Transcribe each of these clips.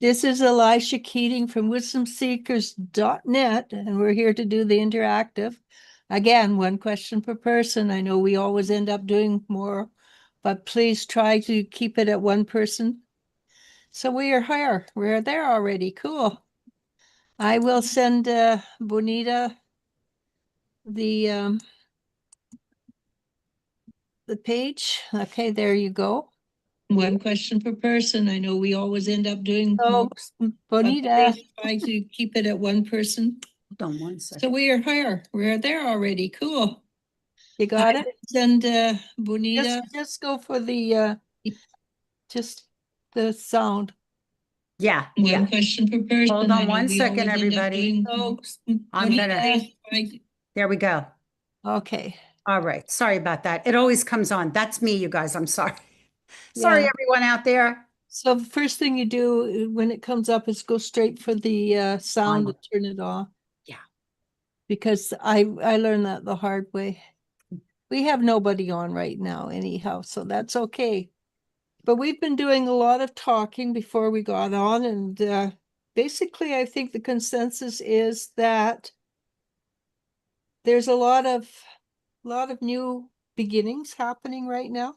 This is Elisha Keating from wisdomseekers.net, and we're here to do the interactive. Again, one question per person. I know we always end up doing more, but please try to keep it at one person. So we are here. We're there already. Cool. I will send Bonita the the page. Okay, there you go. One question per person. I know we always end up doing more. Bonita, Please try to keep it at one person. Hold on one second. So we are here. We're there already. Cool. you got it? Send Bonita. Just go for the just the sound. Yeah. One question per person. Hold on I know one we second, always end up everybody. doing I'm Bonita, There we go. Okay. All right. Sorry about that. It always comes on. That's me, you guys. I'm sorry. Sorry, Yeah. everyone out there. So the first thing you do when it comes up is go straight for the sound and turn it off. Yeah. Because I learned that the hard way. We have nobody on right now anyhow, so that's okay. But we've been doing a lot of talking before we got on, and basically I think the consensus is that there's a lot of new beginnings happening right now.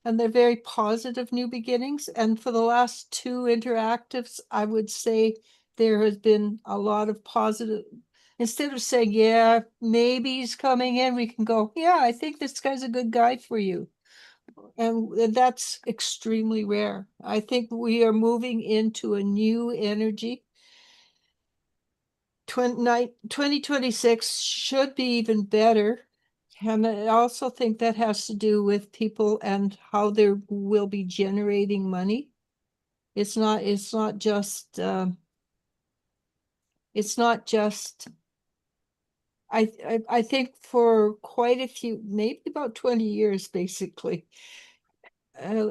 And they're very positive new beginnings. And for the last two interactives, I would say there has been a lot of positive. Instead of saying, yeah, maybe he's coming in, we can go, yeah, I think this guy's a good guy for you. And that's extremely rare. I think we are moving into a new energy. 2026 should be even better. And I also think that has to do with people and how they will be generating money. It's not just I think for quite a few, maybe about 20 years, basically,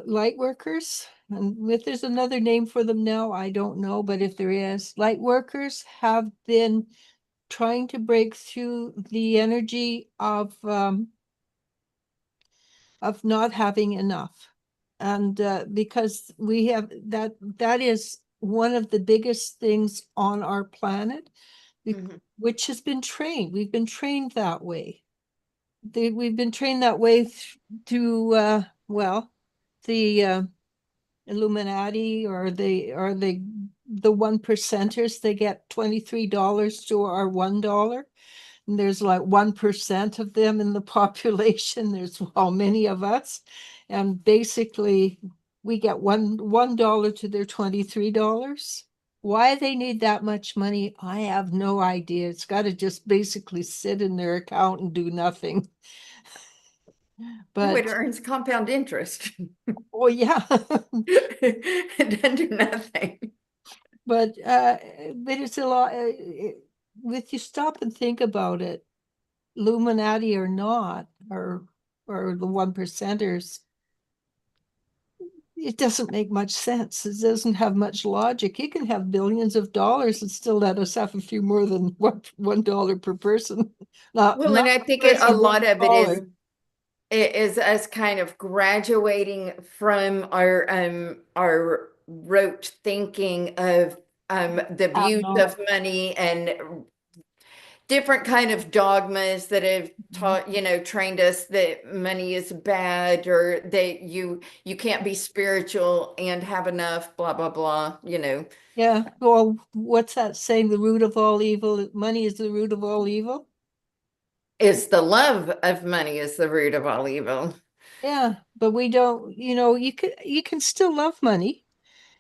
light workers, and if there's another name for them now, I don't know, but if there is, light workers have been trying to break through the energy of not having enough. And because we have that is one of the biggest things on our planet, which has been trained. We've been trained that way. We've been trained that way through well, the Illuminati or the one percenters. They get $23 to our $1. And there's like 1% of them in the population. There's how many of us? And basically we get $1 to their $23. Why they need that much money, I have no idea. It's got to just basically sit in their account and do nothing. But it earns compound interest. Oh yeah. It doesn't do nothing. But it's a lot. If you stop and think about it, Illuminati or not, or the one percenters, it doesn't make much sense. It doesn't have much logic. You can have billions of dollars and still let us have a few more than $1 per person. Well, and I think a lot of it is us kind of graduating from our rote thinking of the abuse of money and different kind of dogmas that have taught, trained us that money is bad, or that you can't be spiritual and have enough, blah blah blah. Yeah. Well, what's that saying? The root of all evil. Money is the root of all evil. Is the love of money is the root of all evil. Yeah, but we don't. You can still love money.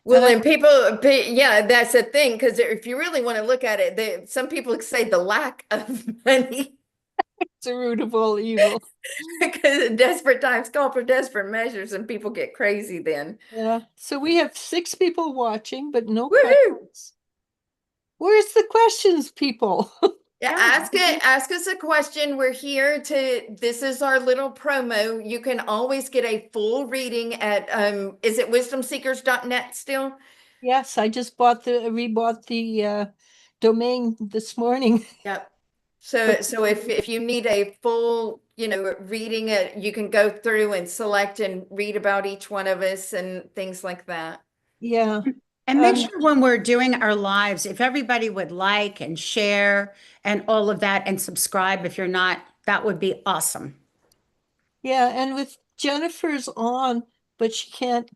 Well, and people, yeah, that's the thing. Because if you really want to look at it, some people say the lack of money. It's the root of all evil. Because desperate times call for desperate measures, and people get crazy then. Yeah. So we have 6 people watching, but no questions. Where's the questions, people? Yeah, ask us a question. We're here this is our little promo. You can always get a full reading at is it wisdomseekers.net still? Yes, I just rebought the domain this morning. Yep. So if you need a full, reading it, you can go through and select and read about each one of us and things like that. Yeah. And make And sure when we're doing our lives, if everybody would like and share and all of that and subscribe, if you're not, that would be awesome. yeah, and with Jennifer's on, but she can't,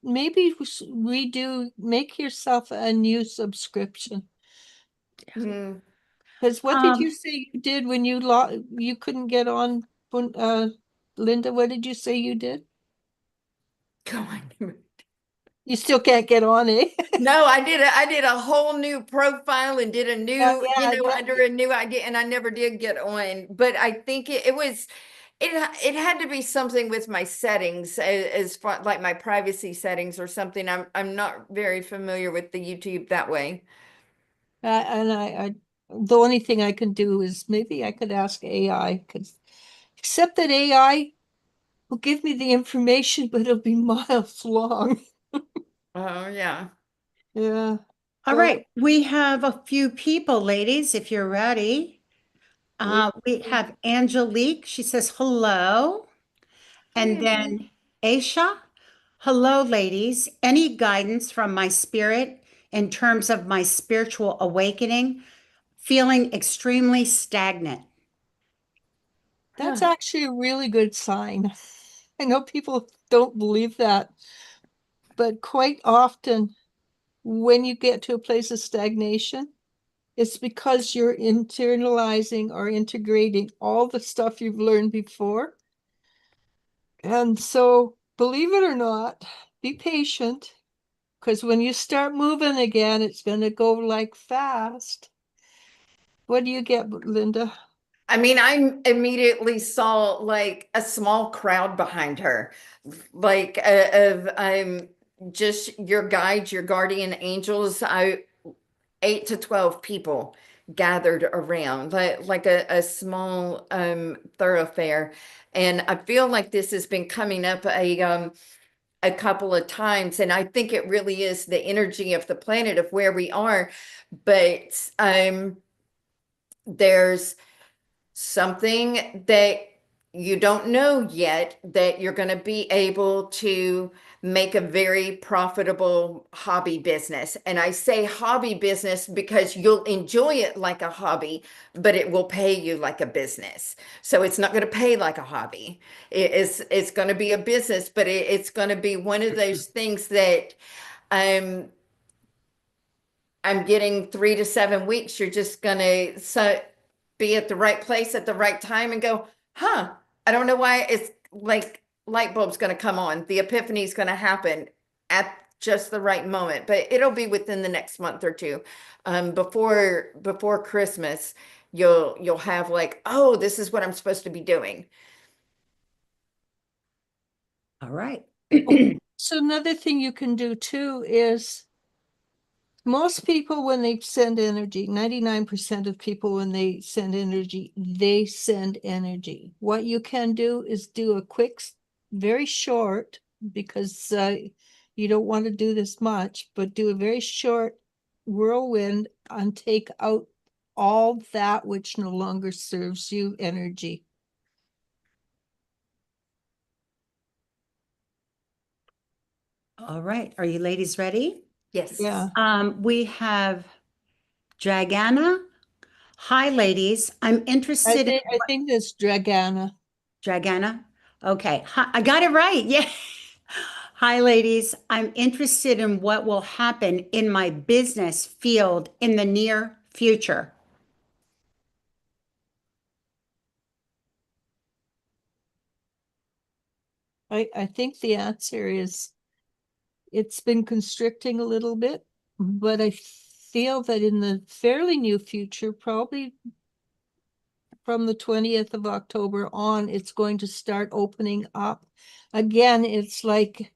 maybe redo, make yourself a new subscription. Hmm. Because what did you Um, say you did when you couldn't get on, when, Linda, what did you say you did? Go on. You still can't get on, eh? No, I did a whole new profile and did a Yeah, new, yeah, yeah. under a new idea, and I never did get on. But I think it was it had to be something with my settings as far like my privacy settings or something. I'm not very familiar with the YouTube that way. And the only thing I can do is maybe I could ask AI, because except that AI will give me the information, but it'll be miles long. Oh yeah. Yeah. all Well, right, we have a few people, ladies, if you're ready. We have Angelique. She says hello. And Hey, then Aisha, hello, ladies. Any guidance from my spirit in terms of my spiritual awakening? Feeling extremely stagnant. that's huh. actually a really good sign. I know people don't believe that, but quite often when you get to a place of stagnation, it's because you're internalizing or integrating all the stuff you've learned before. And so, believe it or not, be patient, because when you start moving again, it's going to go like fast. What do you get, Linda? I mean, I immediately saw like a small crowd behind her, like of just your guides, your guardian angels. 8 to 12 people gathered around, like a small thoroughfare, and I feel like this has been coming up a couple of times, and I think it really is the energy of the planet of where we are, but there's something that you don't know yet that you're going to be able to make a very profitable hobby business. And I say hobby business because you'll enjoy it like a hobby, but it will pay you like a business. So it's not going to pay like a hobby. It's going to be a business, but it's going to be one of those things that um I'm getting 3 to 7 weeks. You're just gonna be at the right place at the right time and go, huh, I don't know why it's like light bulb's gonna come on. The epiphany's gonna happen at just the right moment, but it'll be within the next month or two. Before Christmas, you'll have like, oh, this is what I'm supposed to be doing. All right. So another thing you can do too is most people, when they send energy, 99% of people, when they send energy. What you can do is do a quick, very short, because you don't want to do this much, but do a very short whirlwind and take out all that which no longer serves you energy. All right. Are you ladies ready? Yes. Yeah. We have Dragana. Hi, ladies. I'm interested in I think that's Dragana. Dragana. Okay. Hi, I got it right. Yeah. Hi, ladies. I'm interested in what will happen in my business field in the near future. I think the answer is it's been constricting a little bit, but I feel that in the fairly near future, probably from the 20th of October on, it's going to start opening up. Again, it's like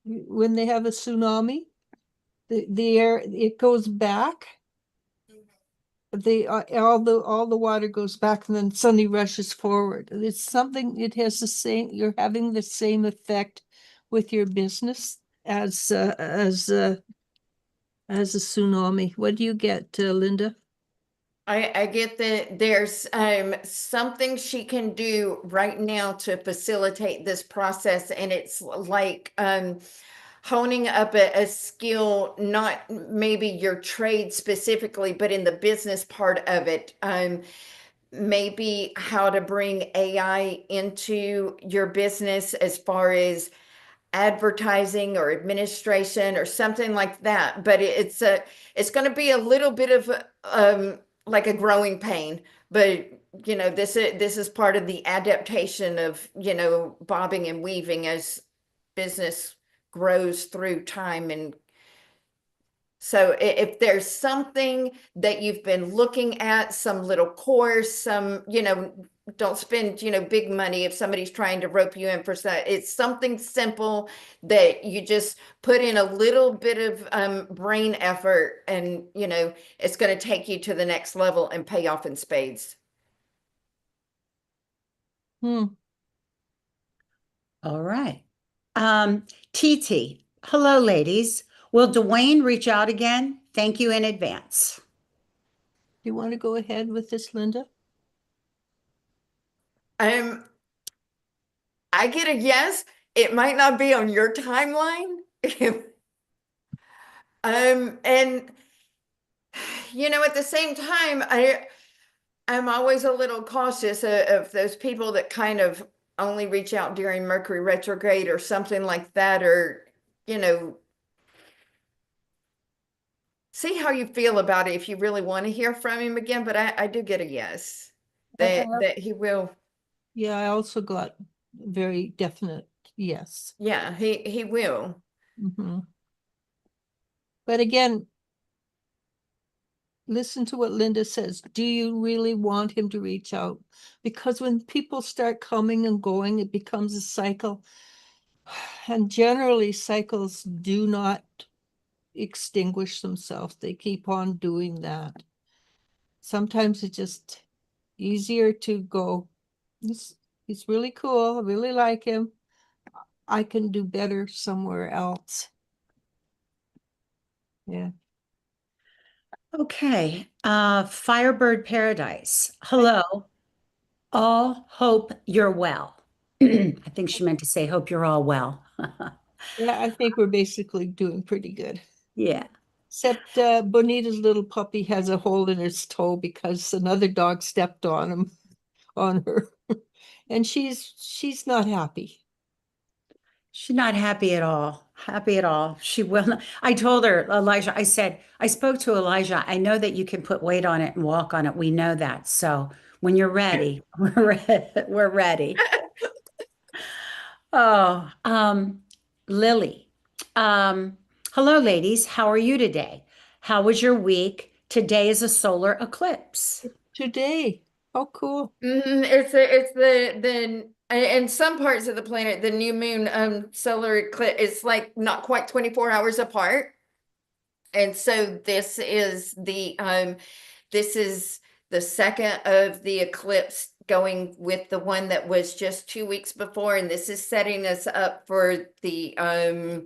when they have a tsunami, the air, it goes back. All the water goes back and then suddenly rushes forward. It's something, it has the same, you're having the same effect with your business as a tsunami. What do you get, Linda? I get that there's something she can do right now to facilitate this process, and it's like honing up a skill, not maybe your trade specifically, but in the business part of it. Maybe how to bring AI into your business as far as advertising or administration or something like that. But it's going to be a little bit of like a growing pain. But this is part of the adaptation of bobbing and weaving as business grows through time. And so if there's something that you've been looking at, some little course, don't spend, big money if somebody's trying to rope you in for that. It's something simple that you just put in a little bit of brain effort, and, it's going to take you to the next level and pay off in spades. Hmm. All right. TT, hello, ladies. Will Dwayne reach out again? Thank you in advance. You want to go ahead with this, Linda? I get a yes. It might not be on your timeline. And at the same time, I'm always a little cautious of those people that kind of only reach out during Mercury retrograde or something like that, or see how you feel about it if you really want to hear from him again. But I do get a yes that he will. Yeah, I also got very definite yes. Yeah, he will. Mm-hmm. But again, listen to what Linda says. Do you really want him to reach out? Because when people start coming and going, it becomes a cycle. And generally, cycles do not extinguish themselves. They keep on doing that. Sometimes it's just easier to go, he's really cool. I really like him. I can do better somewhere else. Yeah. Okay. Firebird Paradise. Hello. All hope you're well. I think she meant to say, hope you're all well. Yeah, I think we're basically doing pretty good. Yeah. Except Bonita's little puppy has a hole in its toe because another dog stepped on her. And she's not happy. She's not happy at all. Happy at all. She will not. I told her, Elijah, I said, I spoke to Elijah. I know that you can put weight on it and walk on it. We know that. So when you're ready, we're ready. Oh, Lily. Hello, ladies. How are you today? How was your week? Today is a solar eclipse. Today. Oh, cool. It's the in some parts of the planet, the new moon solar eclipse is like not quite 24 hours apart. And so this is the second of the eclipse, going with the one that was just 2 weeks before, and this is setting us up for the I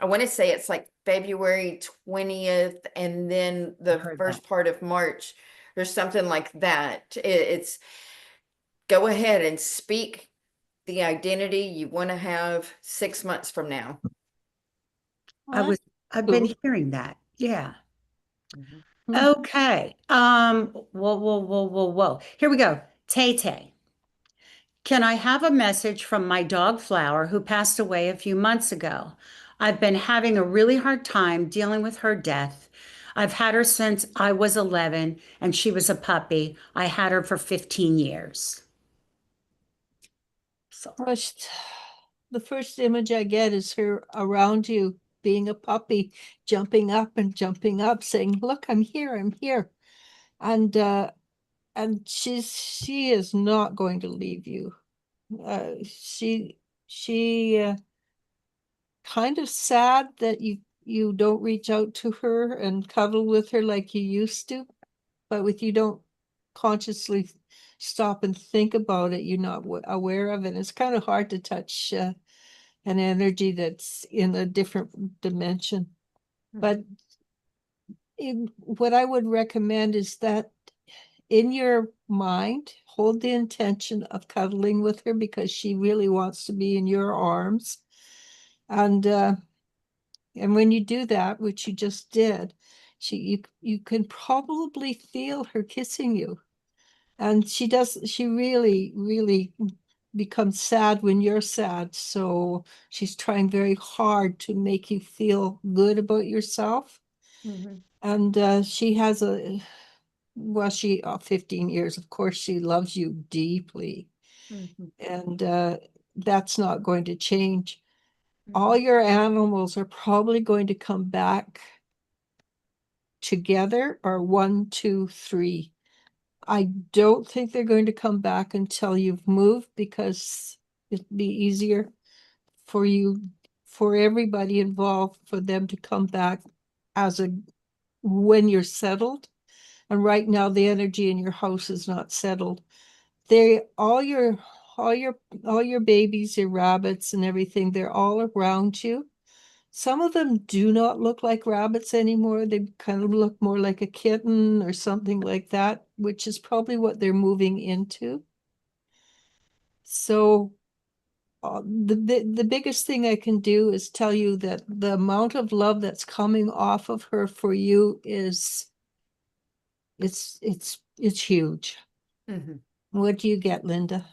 want to say it's like February 20th, and then the first part of March or something like that. It's go ahead and speak the identity you want to have 6 months from now. I've been hearing that. Yeah. Hmm. Okay. Whoa. Here we go. Tay Tay. Can I have a message from my dog Flower, who passed away a few months ago? I've been having a really hard time dealing with her death. I've had her since I was 11 and she was a puppy. I had her for 15 years. So The first image I get is her around you being a puppy, jumping up and jumping up, saying, "Look, I'm here, I'm here." And she is not going to leave you. She kind of sad that you don't reach out to her and cuddle with her like you used to, but with you don't consciously stop and think about it, you're not aware of it. It's kind of hard to touch an energy that's in a different dimension. But what I would recommend is that in your mind, hold the intention of cuddling with her because she really wants to be in your arms. And And when you do that, which you just did, you can probably feel her kissing you. And she really, really becomes sad when you're sad. So she's trying very hard to make you feel good about yourself. And she has she 15 years, of course, she loves you deeply. And that's not going to change. All your animals are probably going to come back together, or 1, 2, 3. I don't think they're going to come back until you've moved, because it'd be easier for you, for everybody involved, for them to come back when you're settled. And right now the energy in your house is not settled. All your babies, your rabbits and everything, they're all around you. Some of them do not look like rabbits anymore. They kind of look more like a kitten or something like that, which is probably what they're moving into. So the biggest thing I can do is tell you that the amount of love that's coming off of her for you it's huge. What do you get, Linda?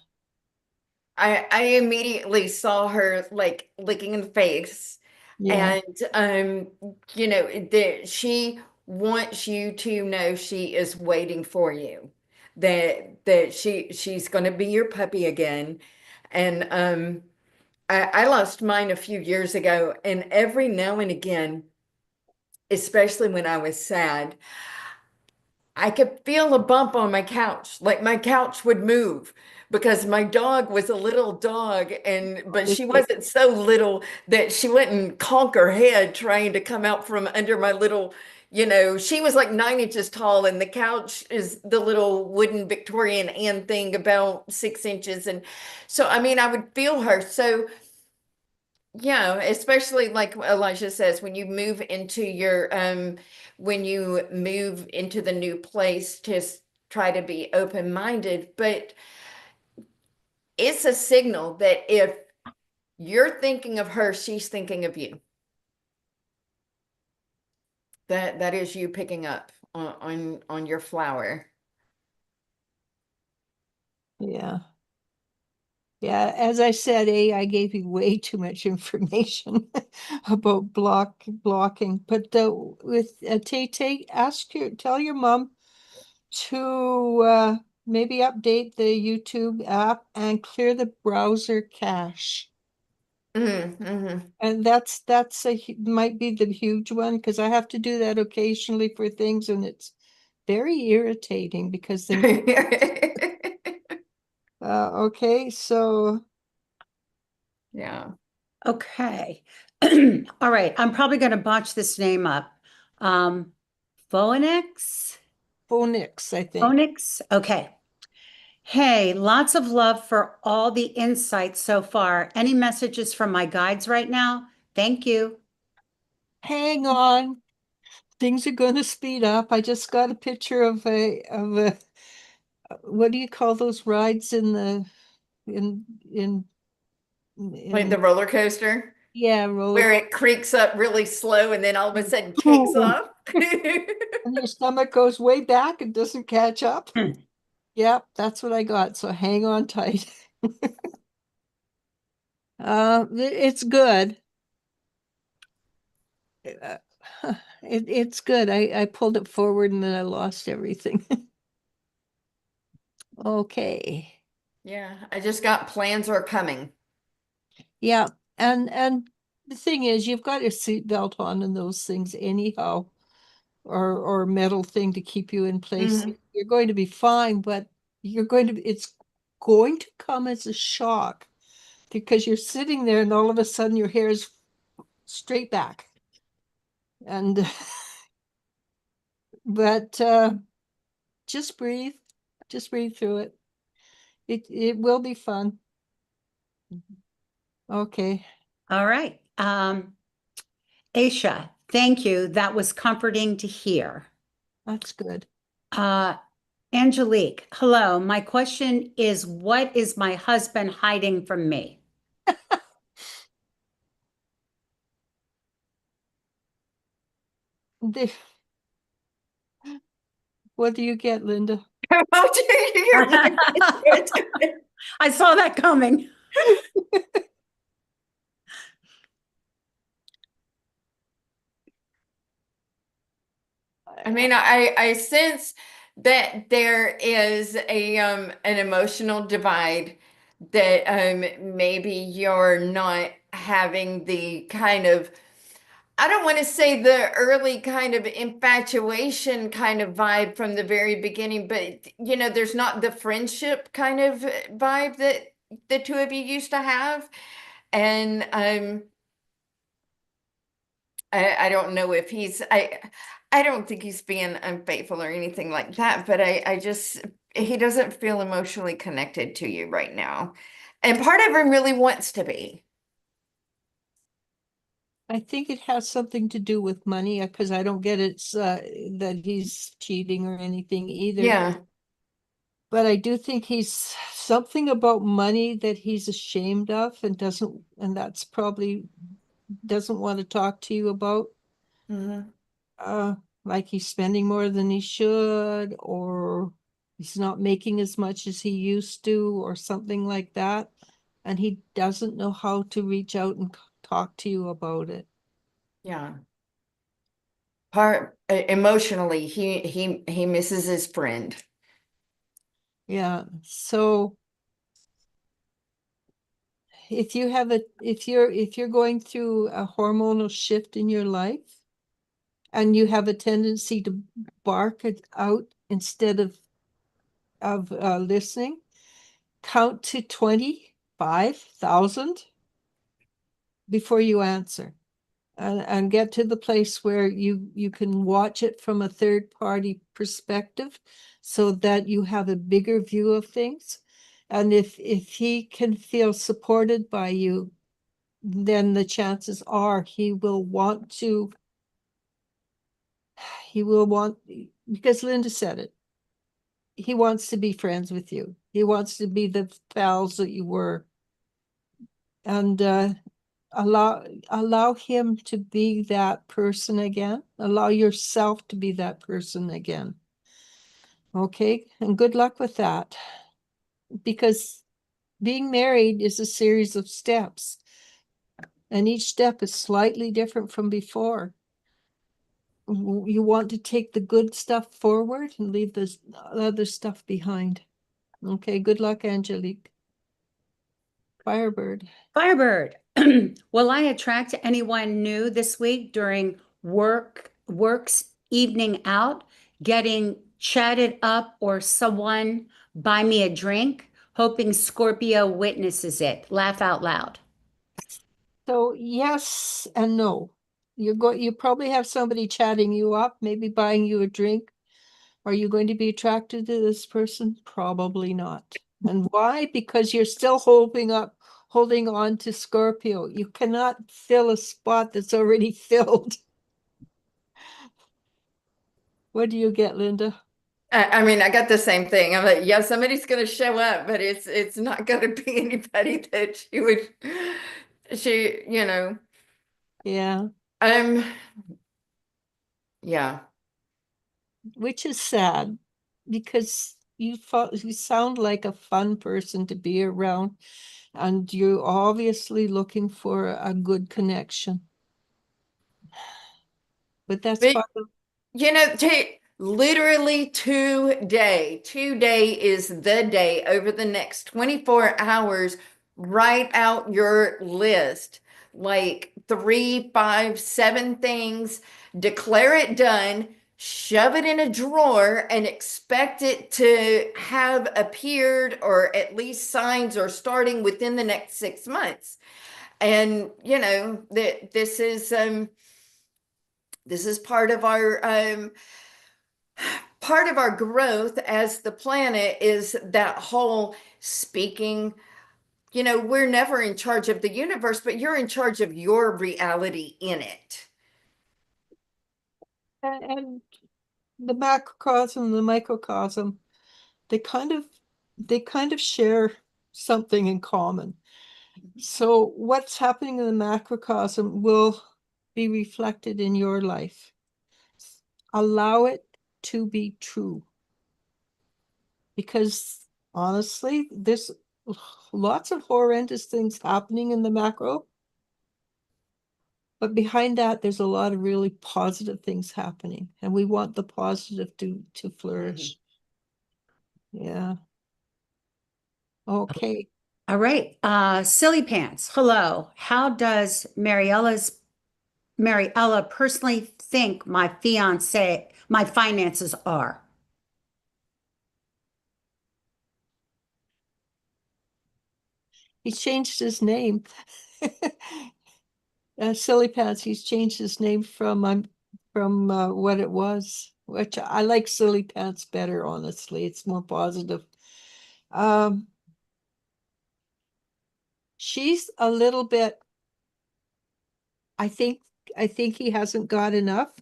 I immediately saw her like licking in the face. Yeah. And you know, that she wants you to know she is waiting for you. That she's gonna be your puppy again. And I lost mine a few years ago, and every now and again, especially when I was sad, I could feel a bump on my couch, like my couch would move, because my dog was a little dog, but she wasn't so little that she wouldn't conk her head trying to come out from under my little, she was like 9 inches tall, and the couch is the little wooden Victorian Anne thing about 6 inches. And so, I mean, I would feel her. So yeah, especially like Elijah says, when you move into the new place, just try to be open-minded. But it's a signal that if you're thinking of her, she's thinking of you. That is you picking up on your flower. Yeah. Yeah, as I said, I gave you way too much information about blocking. But with Tay, tell your mom to maybe update the YouTube app and clear the browser cache. And that's might be the huge one, because I have to do that occasionally for things, and it's very irritating because then okay, so Yeah. Okay. All right. I'm probably going to botch this name up. Phoenix? phonics, I think. Phoenix? Okay. Hey, lots of love for all the insights so far. Any messages from my guides right now? Thank you. Hang on, things are going to speed up. I just got a picture of a what do you call those rides in Like the roller coaster, yeah, roller, where it creaks up really slow and then all of a sudden takes off. and your stomach goes way back and doesn't catch up. Yep, that's what I got. So hang on tight. It's good. Uh, it's good. I pulled it forward and then I lost everything. Okay. Yeah, I just got plans are coming. Yeah, and the thing is, you've got your seatbelt on and those things anyhow, or metal thing to keep you in place. You're going to be fine, but it's going to come as a shock, because you're sitting there and all of a sudden your hair is straight back. And but just breathe. Just breathe through it. It will be fun. Okay. All right. Aisha, thank you. That was comforting to hear. That's good. Angelique, hello. My question is, what is my husband hiding from me? The, what do you get, Linda? You're like, I saw that coming. I mean, I sense that there is a an emotional divide that maybe you're not having the kind of, I don't want to say the early kind of infatuation kind of vibe from the very beginning, but you know, there's not the friendship kind of vibe that the two of you used to have. And I don't know if I don't think he's being unfaithful or anything like that, but I just, he doesn't feel emotionally connected to you right now. And part of him really wants to be. I think it has something to do with money, because I don't get it's that he's cheating or anything either. Yeah. But I do think he's something about money that he's ashamed of and that's probably doesn't want to talk to you about. Mhm. Like he's spending more than he should, or he's not making as much as he used to, or something like that. And he doesn't know how to reach out and talk to you about it. Yeah. Part emotionally, he misses his friend. Yeah. So if you're going through a hormonal shift in your life and you have a tendency to bark it out instead of listening, count to 25,000 before you answer, and get to the place where you can watch it from a third party perspective so that you have a bigger view of things. And if he can feel supported by you, then the chances are he will want, because Linda said it, he wants to be friends with you. He wants to be the pals that you were. And allow him to be that person again. Allow yourself to be that person again. Okay, and good luck with that. Because being married is a series of steps, and each step is slightly different from before. You want to take the good stuff forward and leave the other stuff behind. Okay, good luck, Angelique. Firebird. Firebird, will I attract anyone new this week during work's evening out, getting chatted up, or someone buy me a drink? Hoping Scorpio witnesses it. Laugh out loud. So yes and no. You probably have somebody chatting you up, maybe buying you a drink. Are you going to be attracted to this person? Probably not. And why? Because you're still holding on to Scorpio. You cannot fill a spot that's already filled. What do you get, Linda? I mean, I got the same thing. I'm like, yeah, somebody's gonna show up, but it's not gonna be anybody that you know, Yeah, um, yeah. which is sad because you sound like a fun person to be around, and you're obviously looking for a good connection. But that's But part of you know, literally today is the day. Over the next 24 hours, write out your list, like 3, 5, 7 things, declare it done, shove it in a drawer, and expect it to have appeared, or at least signs or starting within the next 6 months. And you know that this is part of our growth as the planet, is that whole speaking. You know, we're never in charge of the universe, but you're in charge of your reality in it. and the macrocosm, the microcosm, they kind of share something in common. So what's happening in the macrocosm will be reflected in your life. allow it to be true. Because honestly, there's lots of horrendous things happening in the macro. But behind that, there's a lot of really positive things happening, and we want the positive to flourish. Yeah. Okay. All right. Silly Pants. Hello. How does Mariella personally think my finances are? He changed his name. Silly Pants, he's changed his name from what it was, which I like Silly Pants better, honestly. It's more positive. She's a little bit, I think he hasn't got enough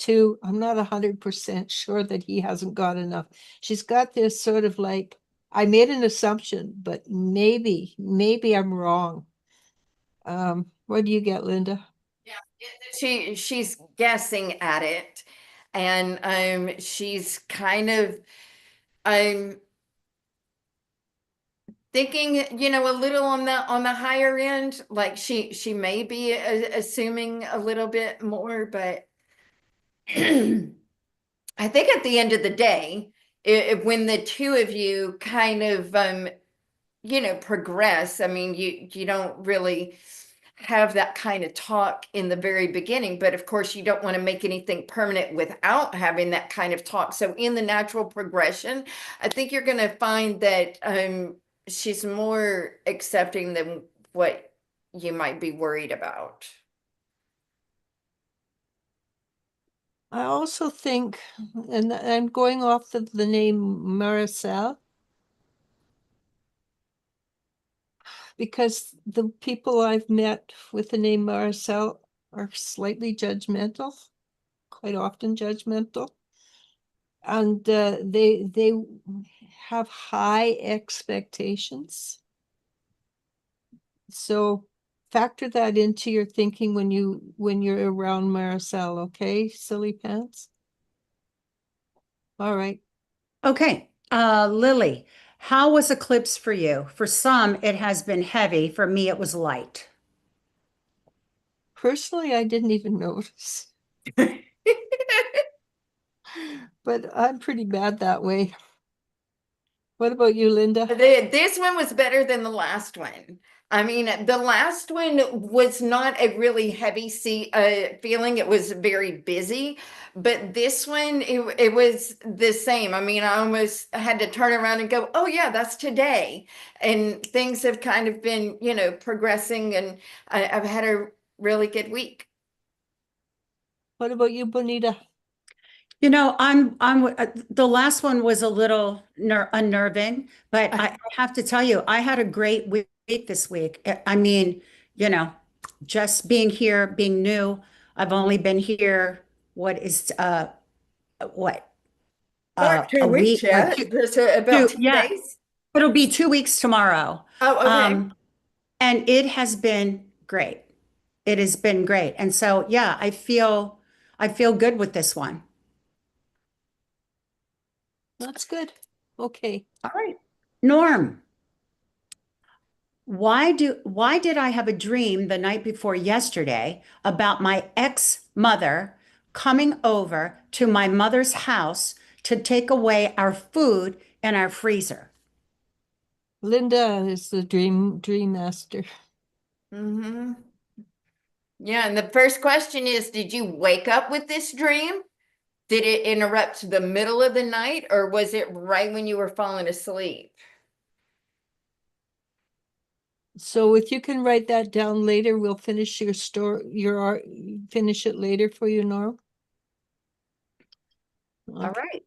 I'm not 100% sure that he hasn't got enough. She's got this sort of like, I made an assumption, but maybe I'm wrong. What do you get, Linda? She's guessing at it, and she's kind of thinking, a little on the higher end. Like she may be assuming a little bit more, but I think at the end of the day, when the two of you kind of progress, I mean, you don't really have that kind of talk in the very beginning, but of course you don't want to make anything permanent without having that kind of talk. So in the natural progression, I think you're going to find that she's more accepting than what you might be worried about. I also think, and I'm going off the name Maricel, because the people I've met with the name Maricel are slightly judgmental, quite often judgmental. And they have high expectations. So factor that into your thinking when you're around Maricel, okay, Silly Pants? All right. Okay. Lily, how was eclipse for you? For some, it has been heavy. For me, it was light. Personally, I didn't even notice. But I'm pretty bad that way. What about you, Linda? This one was better than the last one. I mean, the last one was not a really heavy feeling. It was very busy, but this one, it was the same. I mean, I almost had to turn around and go, oh yeah, that's today. And things have kind of been, progressing, and I've had a really good week. What about you, Bonita? The last one was a little unnerving, but I have to tell you, I had a great week this week. I mean, just being here, being new. I've only been here, what, Not a 2 weeks week or yet. Just about 10 yeah, days. it'll be 2 weeks tomorrow. Oh, okay. And it has been great. It has been great. And so, yeah, I feel good with this one. That's good. Okay. All right. Norm, why did I have a dream the night before yesterday about my ex-mother coming over to my mother's house to take away our food and our freezer? Linda is the dream master. Mm-hmm. Yeah, and the first question is, did you wake up with this dream? Did it interrupt the middle of the night, or was it right when you were falling asleep? So if you can write that down later, we'll finish your finish it later for you, Norm. All right.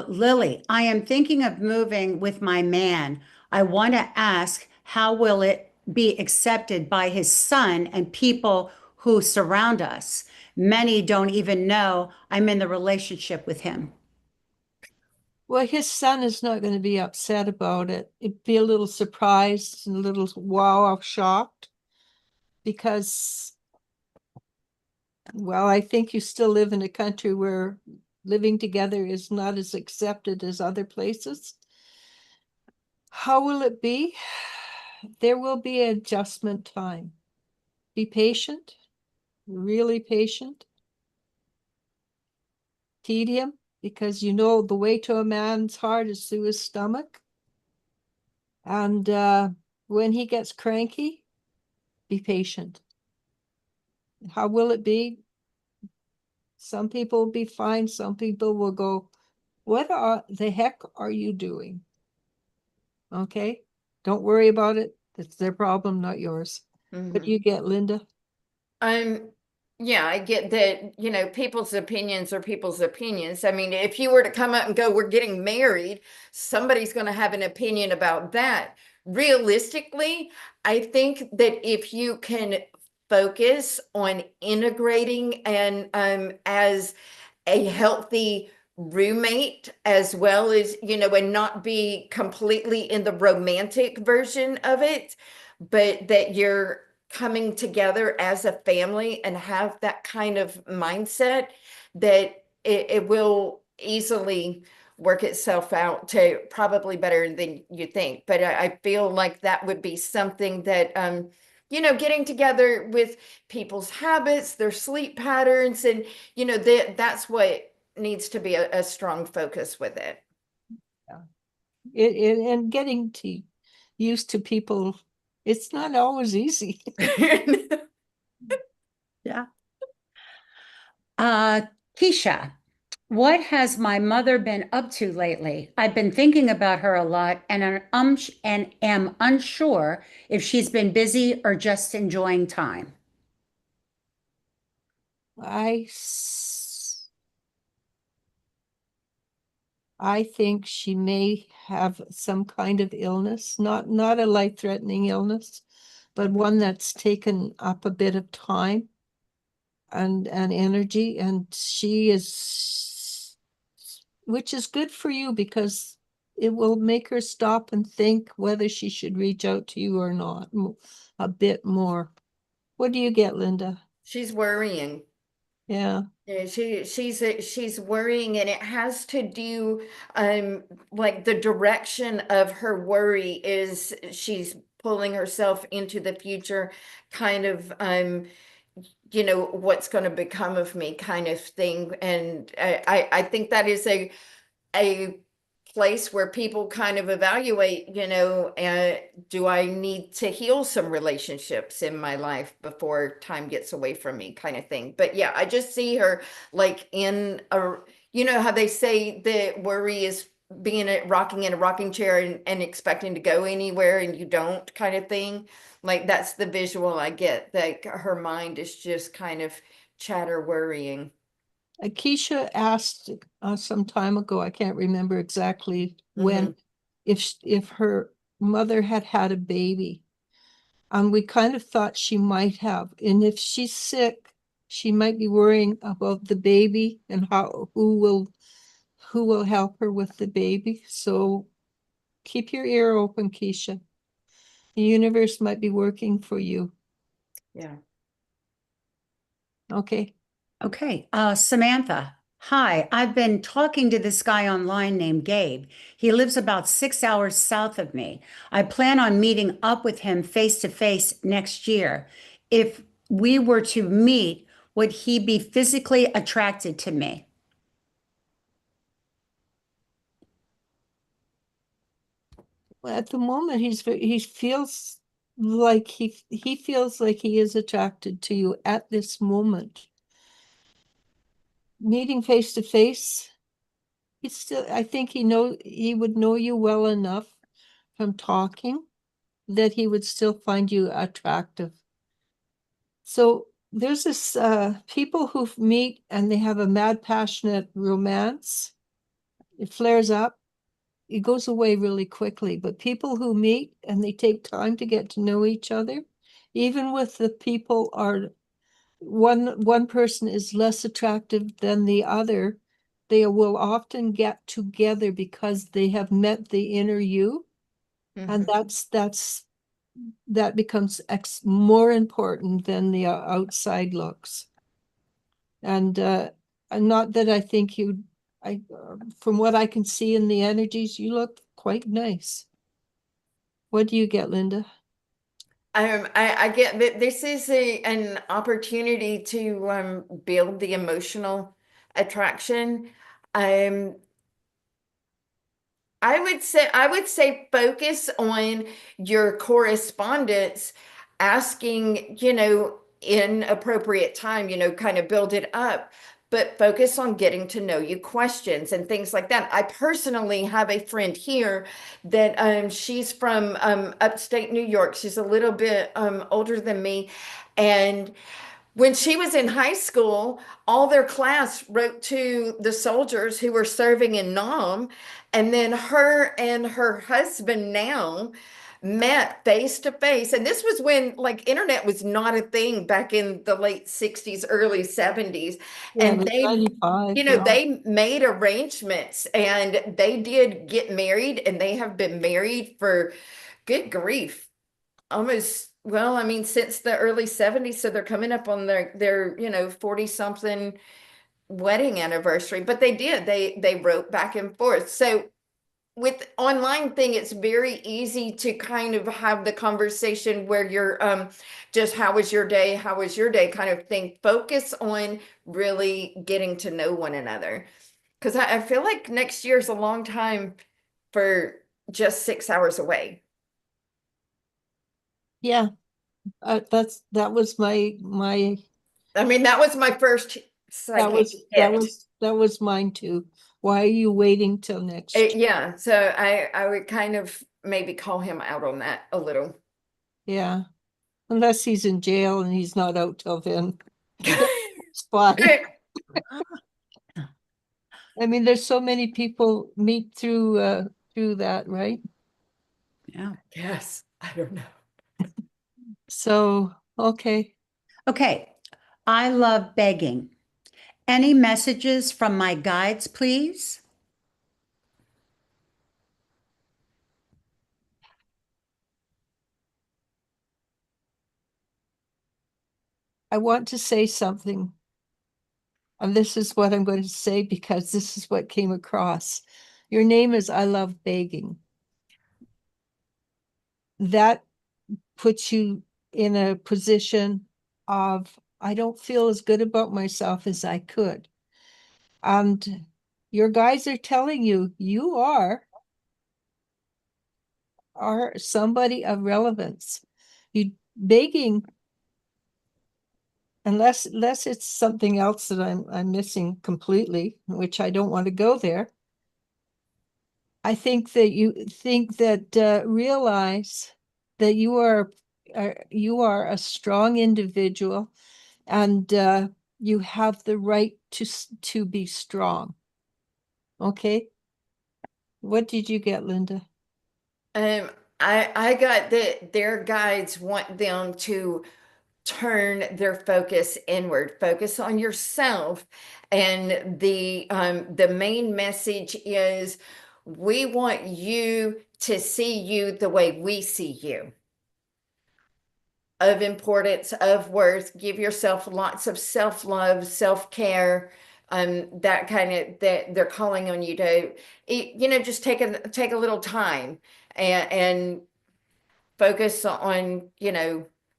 Lily, I am thinking of moving with my man. I want to ask, how will it be accepted by his son and people who surround us? Many don't even know I'm in the relationship with him. Well, his son is not going to be upset about it. It'd be a little surprised and a little wow, shocked, because Well, I think you still live in a country where living together is not as accepted as other places. How will it be? There will be adjustment time. Be patient, really patient. Feed him, because you know the way to a man's heart is through his stomach. And when he gets cranky, be patient. How will it be? Some people will be fine. Some people will go, what the heck are you doing? Okay, don't worry about it. It's their problem, not yours. What do you get, Linda? Yeah, I get that, people's opinions are people's opinions. I mean, if you were to come up and go, we're getting married, somebody's going to have an opinion about that. Realistically, I think that if you can focus on integrating and as a healthy roommate, as well as, and not be completely in the romantic version of it, but that you're coming together as a family and have that kind of mindset, that it will easily work itself out to probably better than you think. But I feel like that would be something that, getting together with people's habits, their sleep patterns, and, that's what needs to be a strong focus with it. And getting used to people, it's not always easy. Yeah. Keisha, what has my mother been up to lately? I've been thinking about her a lot and am unsure if she's been busy or just enjoying time. I think she may have some kind of illness, not a life-threatening illness, but one that's taken up a bit of time and energy, and she is, which is good for you because it will make her stop and think whether she should reach out to you or not a bit more. What do you get, Linda? She's worrying. Yeah. Yeah, she's worrying, and it has to do like the direction of her worry is she's pulling herself into the future, kind of what's going to become of me kind of thing. And I think that is a place where people kind of evaluate, do I need to heal some relationships in my life before time gets away from me, kind of thing. But yeah, I just see her like in a, how they say that worry is being rocking in a rocking chair and expecting to go anywhere and you don't, kind of thing. Like that's the visual I get, like her mind is just kind of chatter worrying. Keisha asked some time ago, I can't remember exactly when, if her mother had had a baby. And we kind of thought she might have. And if she's sick, she might be worrying about the baby and who will help her with the baby. So keep your ear open, Keisha. The universe might be working for you. Yeah. Okay. Okay. Samantha, hi. I've been talking to this guy online named Gabe. He lives about 6 hours south of me. I plan on meeting up with him face to face next year. If we were to meet, would he be physically attracted to me? Well, at the moment, he feels like he feels like he is attracted to you at this moment. Meeting face to face, I think he would know you well enough from talking that he would still find you attractive. So there's this people who meet and they have a mad, passionate romance. It flares up. It goes away really quickly. But people who meet and they take time to get to know each other, even with the people are one person is less attractive than the other, they will often get together because they have met the inner you. And that becomes more important than the outside looks. And not that I think from what I can see in the energies, you look quite nice. What do you get, Linda? I get that this is an opportunity to build the emotional attraction. Um, I would say focus on your correspondence, asking, in appropriate time, kind of build it up, but focus on getting to know you questions and things like that. I personally have a friend here that she's from upstate New York. She's a little bit older than me, and when she was in high school, all their class wrote to the soldiers who were serving in Nam, and then her and her husband now met face to face. And this was when like internet was not a thing back in the late 60s, early 70s. Yeah, And it was 95. they made arrangements and they did get married, and they have been married for, good grief, almost, well, I mean, since the early 70s, so they're coming up on their 40 something wedding anniversary. But they wrote back and forth. So with online thing, it's very easy to kind of have the conversation where you're just, how was your day, kind of thing. Focus on really getting to know one another, because I feel like next year's a long time for just 6 hours away. Yeah, that was my I mean, that was my first that was mine too. Why are you waiting till next year? Yeah, so I would kind of maybe call him out on that a little. Yeah, unless he's in jail and he's not out till then. It's fine. I mean, there's so many people meet through that, right? Yeah. Yes, I don't know. So, okay. Okay. I love begging. Any messages from my guides, please? I want to say something. And this is what I'm going to say because this is what came across. Your name is I Love Begging. That puts you in a position of, I don't feel as good about myself as I could. And your guys are telling you, you are somebody of relevance. You begging, unless it's something else that I'm missing completely, which I don't want to go there. I think that realize that you are a strong individual, and you have the right to be strong. Okay. What did you get, Linda? I got that their guides want them to turn their focus inward, focus on yourself. And the main message is, we want you to see you the way we see you, of importance, of worth. Give yourself lots of self-love, self-care, that kind of, that they're calling on you to, just take a little time and focus on,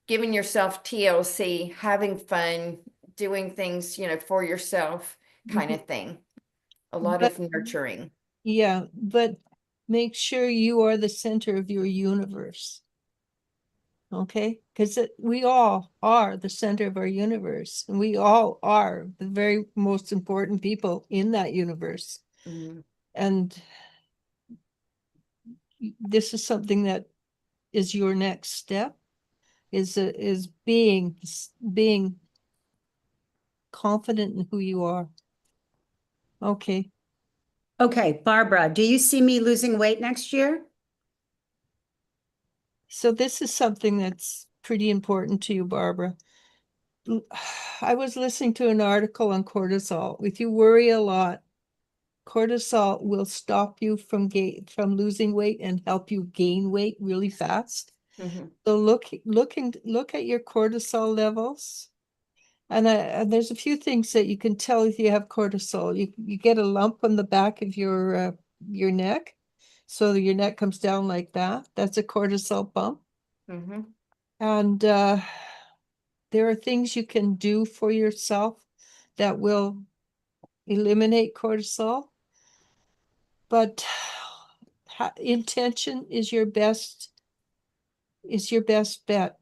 giving yourself TLC, having fun, doing things, for yourself, kind of thing. A lot of nurturing. Yeah, but make sure you are the center of your universe. Okay, because we all are the center of our universe, and we all are the very most important people in that universe. Mhm. And this is something that is your next step, is being confident in who you are. Okay. Okay, Barbara, do you see me losing weight next year? So this is something that's pretty important to you, Barbara. I was listening to an article on cortisol. If you worry a lot, cortisol will stop you from losing weight and help you gain weight really fast. Mhm. So look at your cortisol levels And there's a few things that you can tell if you have cortisol. You get a lump on the back of your neck, so your neck comes down like that. That's a cortisol bump. Mm-hmm. And there are things you can do for yourself that will eliminate cortisol. But intention is your best bet.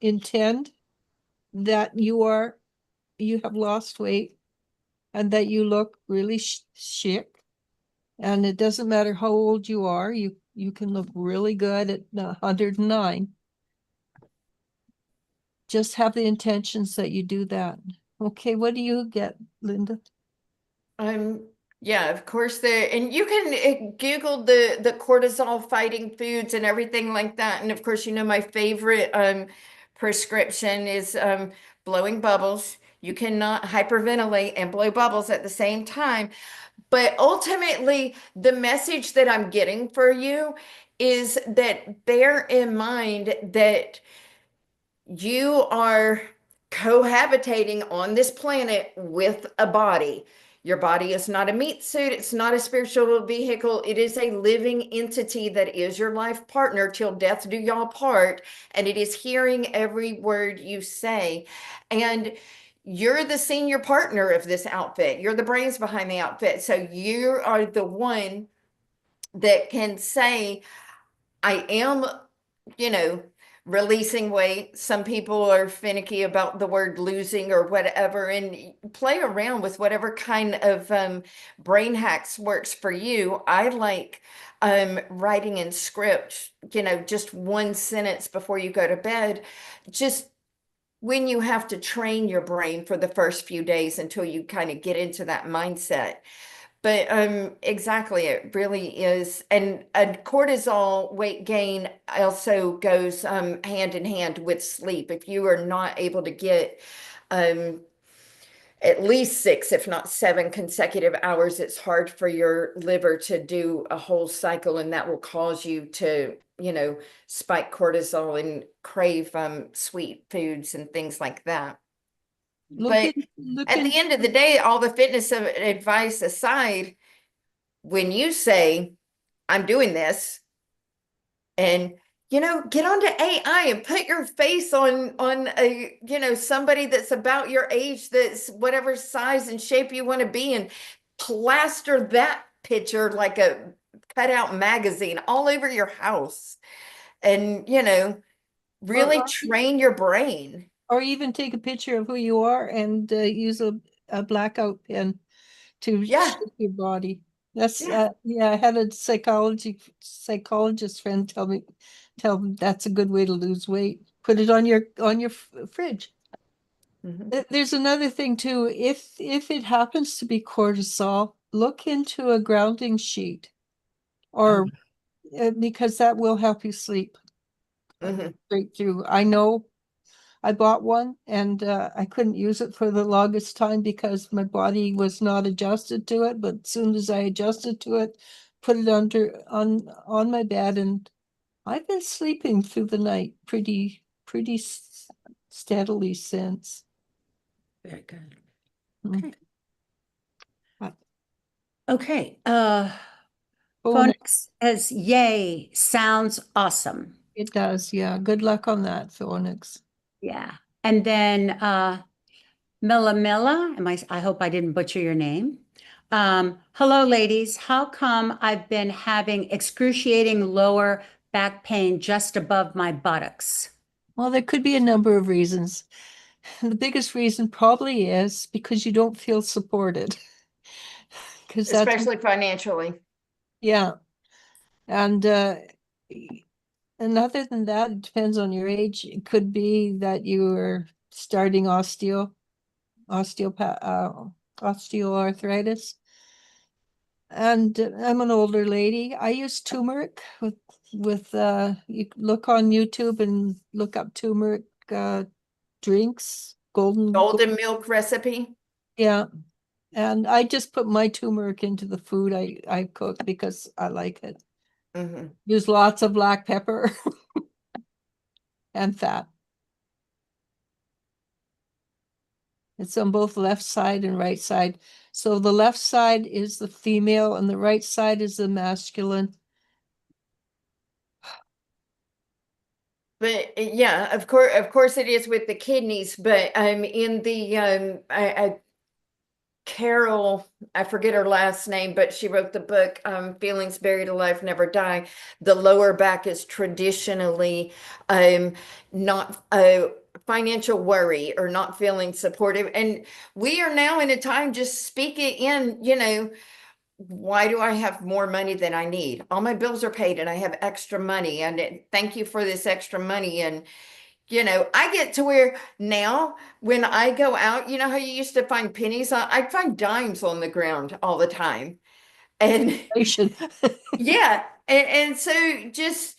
Intend that you have lost weight and that you look really chic. And it doesn't matter how old you are, you can look really good at 109. Just have the intentions that you do that. Okay, what do you get, Linda? Yeah, of course and you can Google the cortisol fighting foods and everything like that. And of course, you know, my favorite prescription is blowing bubbles. You cannot hyperventilate and blow bubbles at the same time. But ultimately, the message that I'm getting for you is that bear in mind that you are cohabitating on this planet with a body. Your body is not a meat suit. It's not a spiritual vehicle. It is a living entity that is your life partner till death do y'all part. And it is hearing every word you say. And you're the senior partner of this outfit. You're the brains behind the outfit. So you are the one that can say, I am, you know, releasing weight. Some people are finicky about the word losing or whatever, and play around with whatever kind of brain hacks works for you. I like writing in script, you know, just one sentence before you go to bed, just when you have to train your brain for the first few days until you kind of get into that mindset. But exactly, it really is. And cortisol weight gain also goes hand in hand with sleep. If you are not able to get at least 6, if not 7 consecutive hours, it's hard for your liver to do a whole cycle, and that will cause you to, you know, spike cortisol and crave sweet foods and things like that. Look But at in the end of the day, all the fitness advice aside, when you say, I'm doing this, and you know, get onto AI and put your face on a, you know, somebody that's about your age, that's whatever size and shape you want to be, and plaster that picture like a cutout magazine all over your house. And, you know, really train your brain. or even take a picture of who you are and use a blackout pen to Yeah. shape your body. That's Yeah. I had a psychologist friend tell me that's a good way to lose weight. Put it on your fridge. Mhm. There's another thing too. If it happens to be cortisol, look into a grounding sheet, or because that will help you sleep Mhm. straight through. I know I bought one and I couldn't use it for the longest time because my body was not adjusted to it. But as soon as I adjusted to it, put it on my bed, and I've been sleeping through the night pretty steadily since. Very good. Mm. Okay. But Okay. phone, Phonics as yay, sounds awesome. it does, yeah. Good luck on that, Phoenix. Yeah. And then Milla Milla, I hope I didn't butcher your name. Hello, ladies. How come I've been having excruciating lower back pain just above my buttocks? Well, there could be a number of reasons. The biggest reason probably is because you don't feel supported. Because that's, Especially financially. yeah. And other than that, it depends on your age. It could be that you are starting osteoarthritis. And I'm an older lady. I use turmeric with you look on YouTube and look up turmeric drinks, Golden milk recipe. yeah. And I just put my turmeric into the food I cook because I like it. Mhm. Use lots of black pepper and fat. It's on both left side and right side. So the left side is the female and the right side is the masculine. But yeah, of course it is with the kidneys, but in the Carol, I forget her last name, but she wrote the book, Feelings Buried Alive Never Die. The lower back is traditionally not a financial worry or not feeling supportive. And we are now in a time, just speak it in, why do I have more money than I need? All my bills are paid and I have extra money. And thank you for this extra money. And I get to where now when I go out, you know how you used to find pennies? I find dimes on the ground all the time. And yeah. And so just,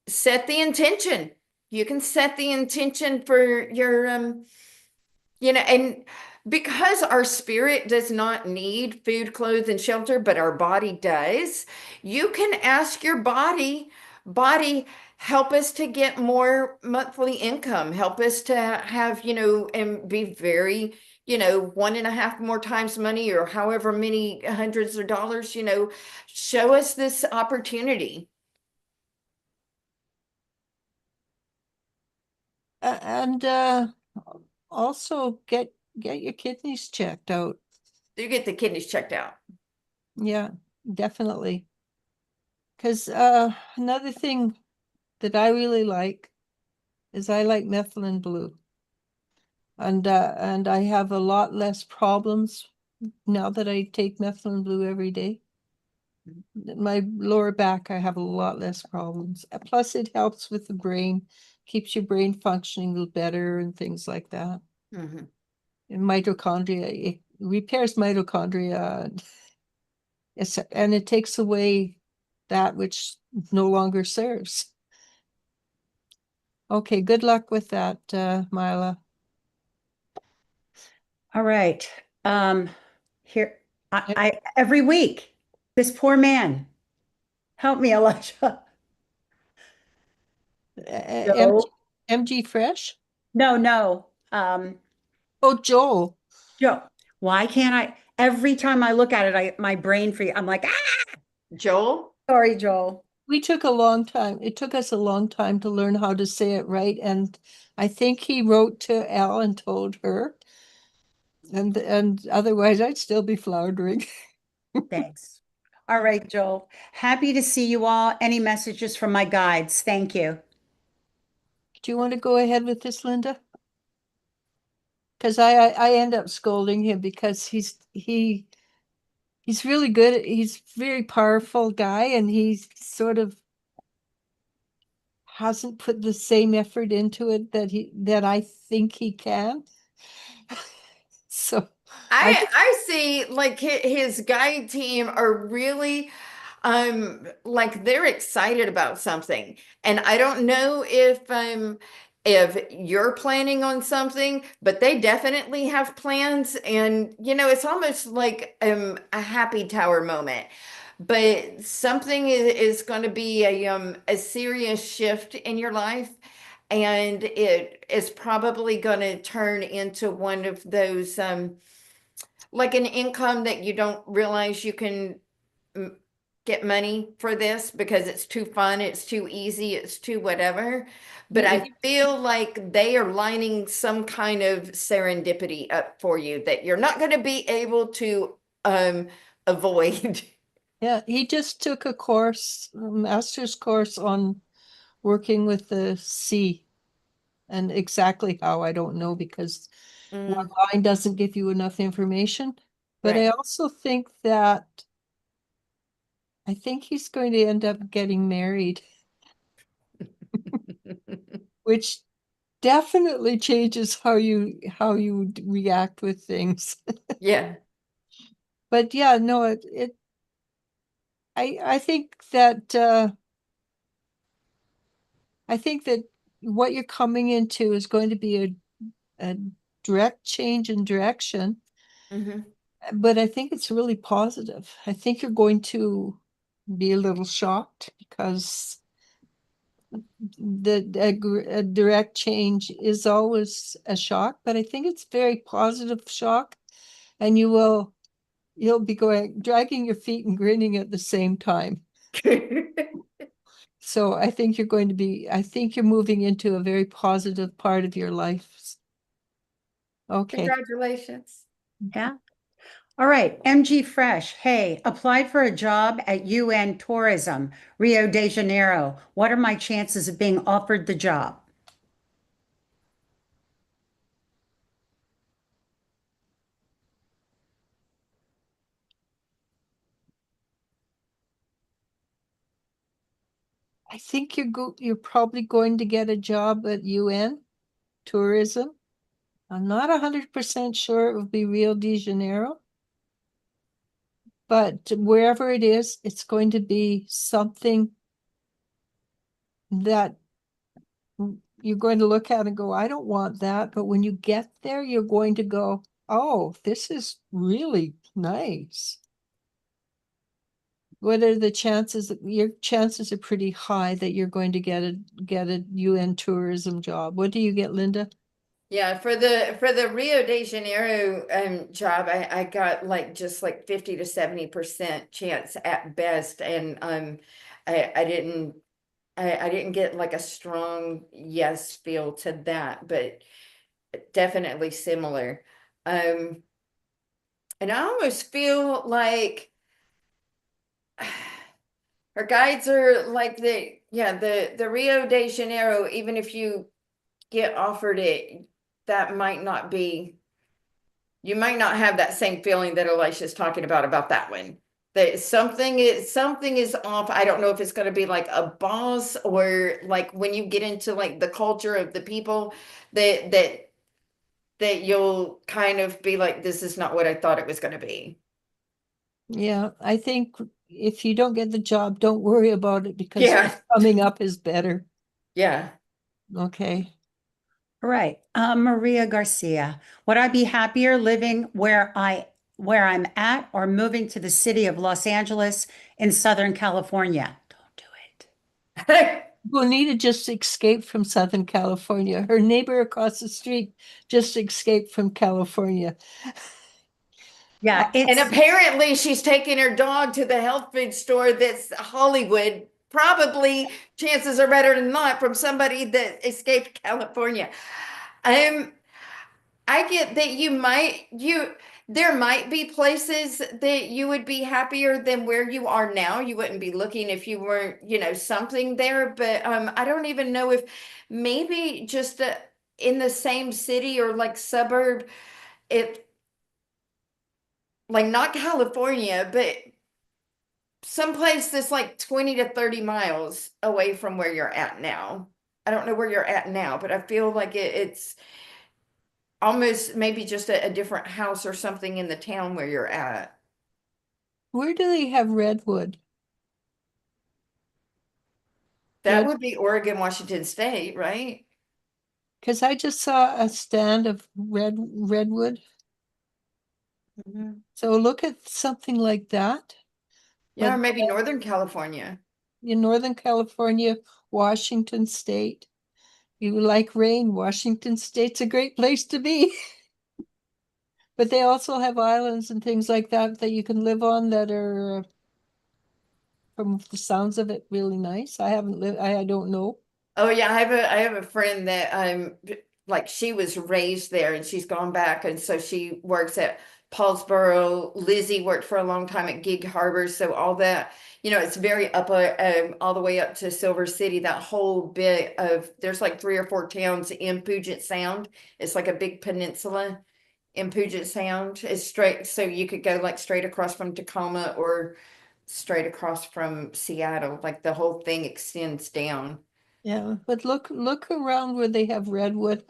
set the intention. You can set the intention for your, and because our spirit does not need food, clothes, and shelter, but our body does, you can ask your body, help us to get more monthly income, help us to have, and be very, 1.5 more times money or however many hundreds of dollars, show us this opportunity. And also get your kidneys checked out. Do get the kidneys checked out. Yeah, definitely. Because another thing that I really like is I like methylene blue. And I have a lot less problems now that I take methylene blue every day. My lower back, I have a lot less problems. Plus, it helps with the brain, keeps your brain functioning a little better and things like that. Mm-hmm. And mitochondria, it repairs mitochondria. And it takes away that which no longer serves. Okay, good luck with that, Mila. All right. Here, I every week, this poor man. Help me, Eliz-sha. Joe. MG Fresh? No. Oh, Joel. Joe. Why can't I? Every time I look at it, my brain I'm like, Joel? sorry, Joel. We took a long time. It took us a long time to learn how to say it right. And I think he wrote to Elle and told her. And otherwise I'd still be floundering. Thanks. All right, Joel. Happy to see you all. Any messages from my guides? Thank you. Do you want to go ahead with this, Linda? Because I end up scolding him because he's really good. He's a very powerful guy, and he's sort of hasn't put the same effort into it that I think he can. So I see like his guide team are really like they're excited about something. And I don't know if you're planning on something, but they definitely have plans. And it's almost like a happy tower moment. But something is going to be a serious shift in your life, and it is probably going to turn into one of those like an income that you don't realize you can get money for this because it's too fun, it's too easy, it's too whatever. But I feel like they are lining some kind of serendipity up for you that you're not going to be able to avoid. Yeah, he just took a course, a master's course on working with the sea. And exactly how, I don't know, because one line doesn't give you enough information. But Right. I also think he's going to end up getting married, which definitely changes how you react with things. Yeah. But yeah, no, I think that what you're coming into is going to be a direct change in direction. Mm-hmm. But I think it's really positive. I think you're going to be a little shocked because a direct change is always a shock, but I think it's very positive shock. And you'll be dragging your feet and grinning at the same time. So I think I think you're moving into a very positive part of your life. Okay. Congratulations. Yeah. All right, MG Fresh. Hey, applied for a job at UN Tourism, Rio de Janeiro. What are my chances of being offered the job? I think you're probably going to get a job at UN Tourism. I'm not 100% sure it will be Rio de Janeiro, but wherever it is, it's going to be something that you're going to look at and go, I don't want that. But when you get there, you're going to go, oh, this is really nice. What are the chances? Your chances are pretty high that you're going to get a UN tourism job. What do you get, Linda? Yeah, for the Rio de Janeiro job, I got like just like 50 to 70% chance at best. And I didn't get like a strong yes feel to that, but definitely similar. And I almost feel like her guides are like the Rio de Janeiro, even if you get offered it, that might not be, you might not have that same feeling that Elisha's talking about that one. That something is off. I don't know if it's going to be like a boss or like when you get into like the culture of the people that you'll kind of be like, this is not what I thought it was going to be. Yeah, I think if you don't get the job, don't worry about it because Yeah. what's coming up is better. Yeah. Okay. All right, Maria Garcia. Would I be happier living where I'm at or moving to the city of Los Angeles in Southern California? Don't do it. Bonita just escaped from Southern California. Her neighbor across the street just escaped from California. Yeah, And it's apparently she's taking her dog to the health food store that's Hollywood. Probably chances are better than not from somebody that escaped California. Um, I get that there might be places that you would be happier than where you are now. You wouldn't be looking if you weren't, something there. But I don't even know if maybe just in the same city or like suburb, it like not California, but someplace that's like 20 to 30 miles away from where you're at now. I don't know where you're at now, but I feel like it's almost maybe just a different house or something in the town where you're at. Where do they have redwood? That would be Oregon, Washington State, right? Because I just saw a stand of redwood. Mhm. So look at something like that. Yeah, or But maybe Northern California. in Northern California, Washington State, you like rain, Washington State's a great place to be. But they also have islands and things like that that you can live on that are, from the sounds of it, really nice. I haven't lived, I don't know. Oh yeah, I have a friend that like she was raised there and she's gone back and so she works at Paulsboro. Lizzie worked for a long time at Gig Harbor, so all that, it's very up all the way up to Silver City. That whole bit of there's like 3 or 4 towns in Puget Sound. It's like a big peninsula in Puget Sound. It's straight, so you could go like straight across from Tacoma or straight across from Seattle. Like the whole thing extends down. Yeah, but look around where they have redwood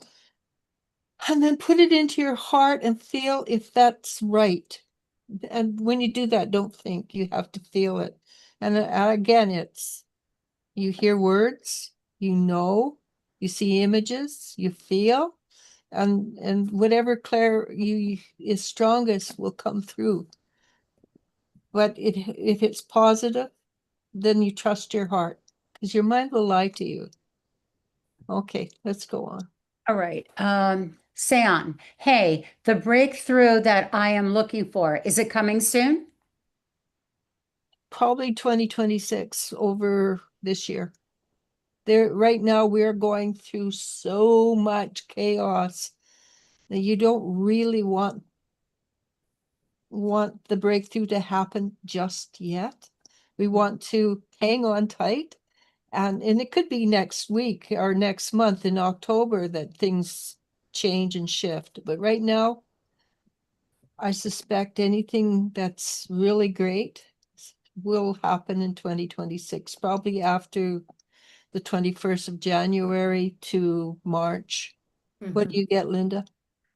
and then put it into your heart and feel if that's right. And when you do that, don't think, you have to feel it. And again, it's you hear words, you see images, you feel, and whatever Claire you is strongest will come through. But if it's positive, then you trust your heart. because your mind will lie to you. Okay, let's go on. All right. Seon, hey, the breakthrough that I am looking for, is it coming soon? Probably 2026 over this year. There, right now, we're going through so much chaos that you don't really want the breakthrough to happen just yet. We want to hang on tight, and it could be next week or next month in October that things change and shift. But right now, I suspect anything that's really great will happen in 2026, probably after the 21st of January to March. What do you get, Linda?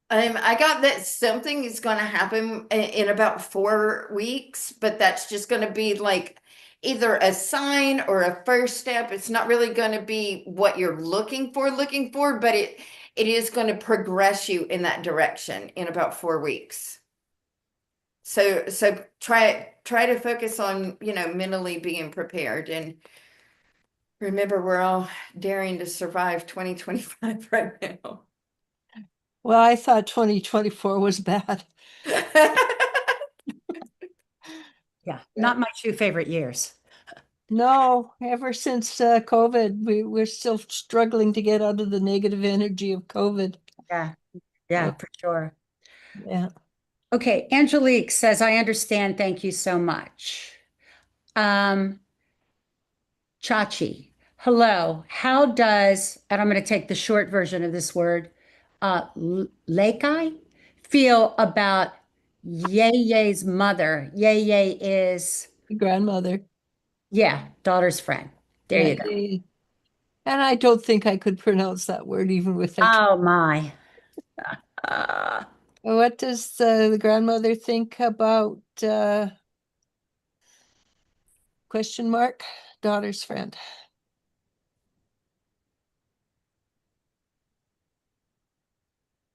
I got that something is going to happen in about 4 weeks, but that's just going to be like either a sign or a first step. It's not really going to be what you're looking for, but it is going to progress you in that direction in about 4 weeks. So try to focus on, mentally being prepared, and remember we're all daring to survive 2025 right now. Well, I thought 2024 was bad. Yeah, not my two favorite years. No, ever since COVID, we're still struggling to get out of the negative energy of COVID. Yeah, yeah, for sure. Yeah. Okay, Angelique says, I understand. Thank you so much. Chachi, hello. How does, and I'm going to take the short version of this word, Lekai, feel about Ye's mother? Ye is, Grandmother. yeah, daughter's friend. There you go. Yeah. And I don't think I could pronounce that word even with a. Oh my. Uh, What does the grandmother think about question mark daughter's friend?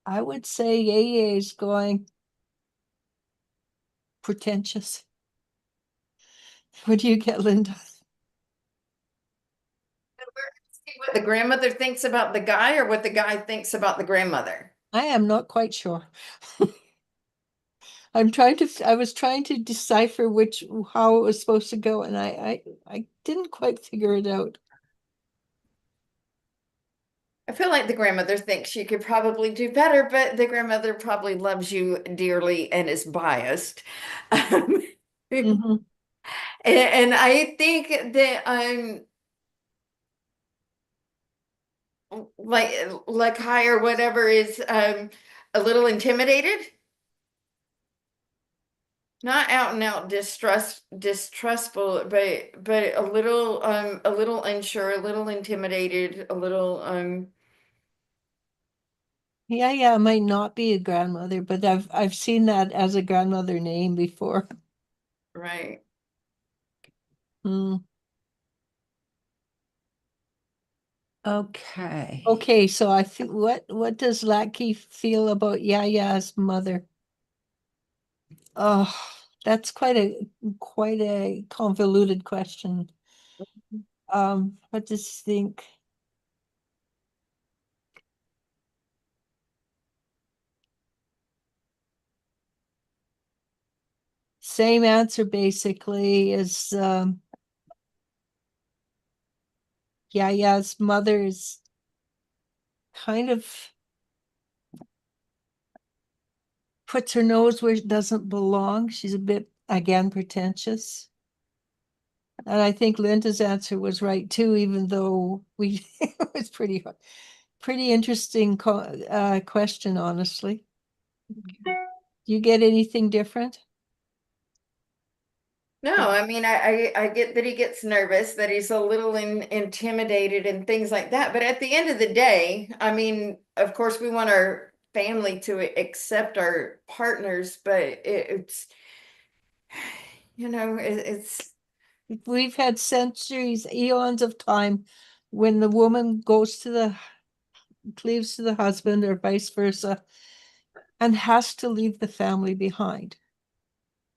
I would say Yeye is going pretentious. What do you get, Linda? See what the grandmother thinks about the guy, or what the guy thinks about the grandmother. I am not quite sure. I was trying to decipher how it was supposed to go, and I didn't quite figure it out. I feel like the grandmother thinks she could probably do better, but the grandmother probably loves you dearly and is biased. Mhm. And I think that like high or whatever is a little intimidated. Not out and out distrustful, but a little unsure, a little intimidated, a little Yeah, it might not be a grandmother, but I've seen that as a grandmother name before. right. Hmm. okay. Okay, so I think what does Lackey feel about Yaya's mother? Oh, that's quite a convoluted question. What does he think? Same answer basically as Yaya's mother is kind of puts her nose where it doesn't belong. She's a bit, again, pretentious. And I think Linda's answer was right too, even though it was pretty interesting question, honestly. Do you get anything different? No, I mean, I get that he gets nervous, that he's a little intimidated and things like that. But at the end of the day, I mean, of course, we want our family to accept our partners, but it's, it's We've had centuries, eons of time when the woman cleaves to the husband or vice versa and has to leave the family behind.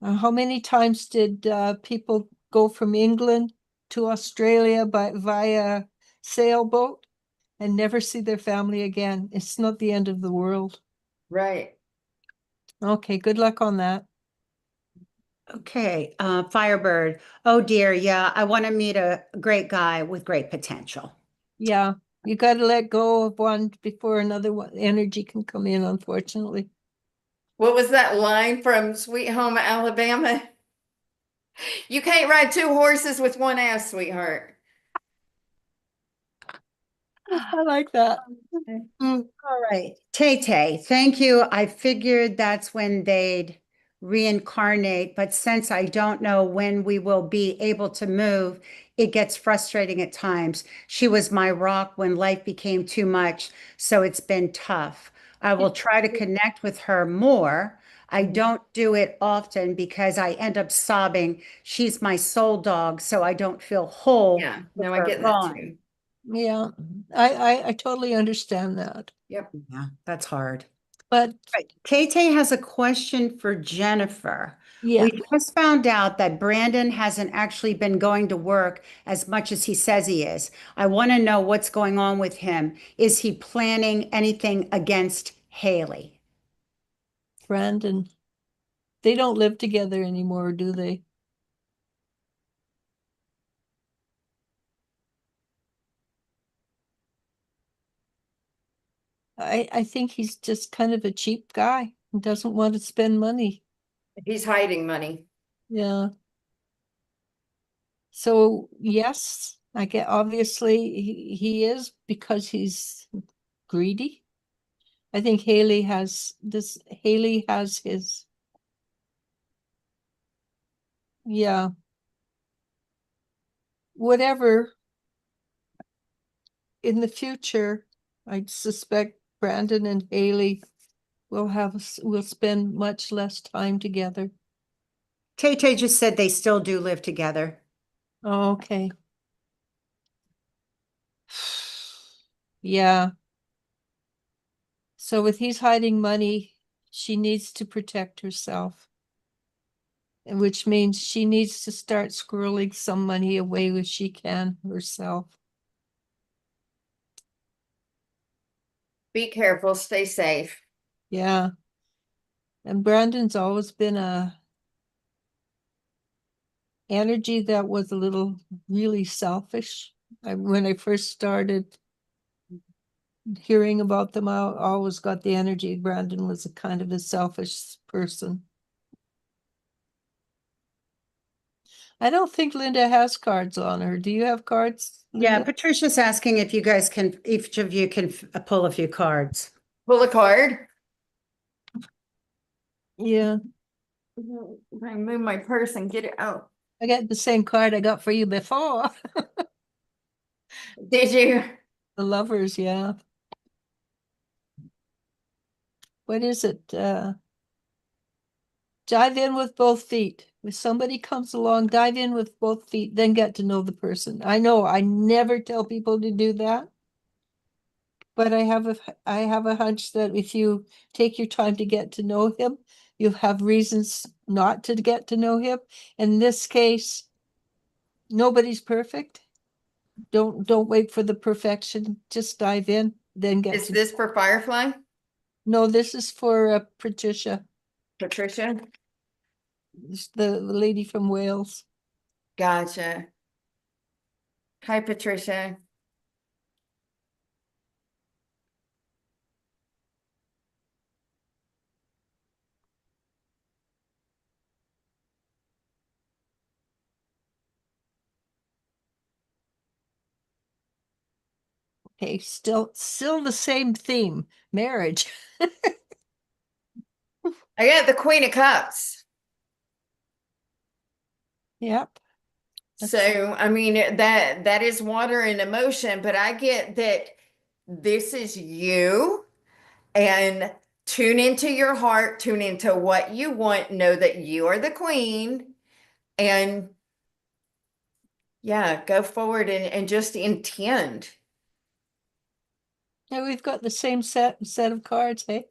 How many times did people go from England to Australia via sailboat and never see their family again. It's not the end of the world. Right. Okay, good luck on that. Okay, Firebird. Oh dear, yeah, I want to meet a great guy with great potential. Yeah, you got to let go of one before another one energy can come in, unfortunately. What was that line from Sweet Home Alabama? You can't ride two horses with one ass, sweetheart. I like that. Mm, All right, Tay, thank you. I figured that's when they'd reincarnate, but since I don't know when we will be able to move, it gets frustrating at times. She was my rock when life became too much, so it's been tough. I will try to connect with her more. I don't do it often because I end up sobbing. She's my soul dog, so I don't feel whole Yeah, with no, I her get that gone. too. yeah, I totally understand that. Yep. Yeah, that's hard. But Right. Tay has a question for Jennifer. yeah, We just found out that Brandon hasn't actually been going to work as much as he says he is. I want to know what's going on with him. Is he planning anything against Haley? Brandon, they don't live together anymore, do they? I think he's just kind of a cheap guy and doesn't want to spend money. He's hiding money. Yeah. So yes, I get obviously he is because he's greedy. I think Haley has his, yeah, whatever. In the future, I suspect Brandon and Haley will spend much less time together. Tay just said they still do live together. Okay. Yeah. So with he's hiding money, she needs to protect herself. Which means she needs to start squirreling some money away if she can herself. Be careful, stay safe. Yeah. And Brandon's always been a energy that was a little really selfish. When I first started hearing about them, I always got the energy Brandon was a kind of a selfish person. I don't think Linda has cards on her. Do you have cards, Yeah, Linda? Patricia's asking if you guys can, each of you can pull a few cards. Pull a card. Yeah. I move my purse and get it out. I got the same card I got for you before. Did you? The lovers, yeah. What is it? Dive in with both feet. If somebody comes along, dive in with both feet, then get to know the person. I know I never tell people to do that. But I have a hunch that if you take your time to get to know him, you have reasons not to get to know him. In this case, nobody's perfect. Don't wait for the perfection. Just dive in, then get Is to. this for Firefly? No, this is for Patricia, Patricia? the lady from Wales. Gotcha. Hi, Patricia. Okay, still the same theme, marriage. I got the Queen of Cups. Yep. So, I mean, that is water and emotion, but I get that this is you, and tune into your heart, tune into what you want, know that you are the queen, and yeah, go forward and just intend. Yeah, we've got the same set of cards, hey?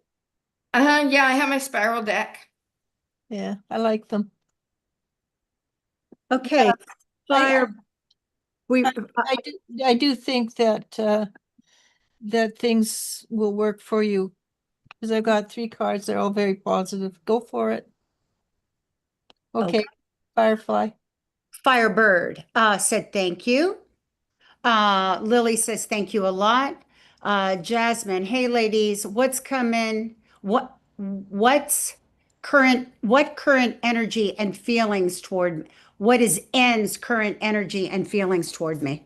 Yeah, I have my spiral deck. Yeah, I like them. Okay, I, Fire, We, I do think that that things will work for you. Because I've got 3 cards, they're all very positive. Go for it. Okay, Okay. Firefly. Firebird said thank you. Lily says thank you a lot. Jasmine, hey ladies, what's coming? What current energy and feelings toward what is N's current energy and feelings toward me?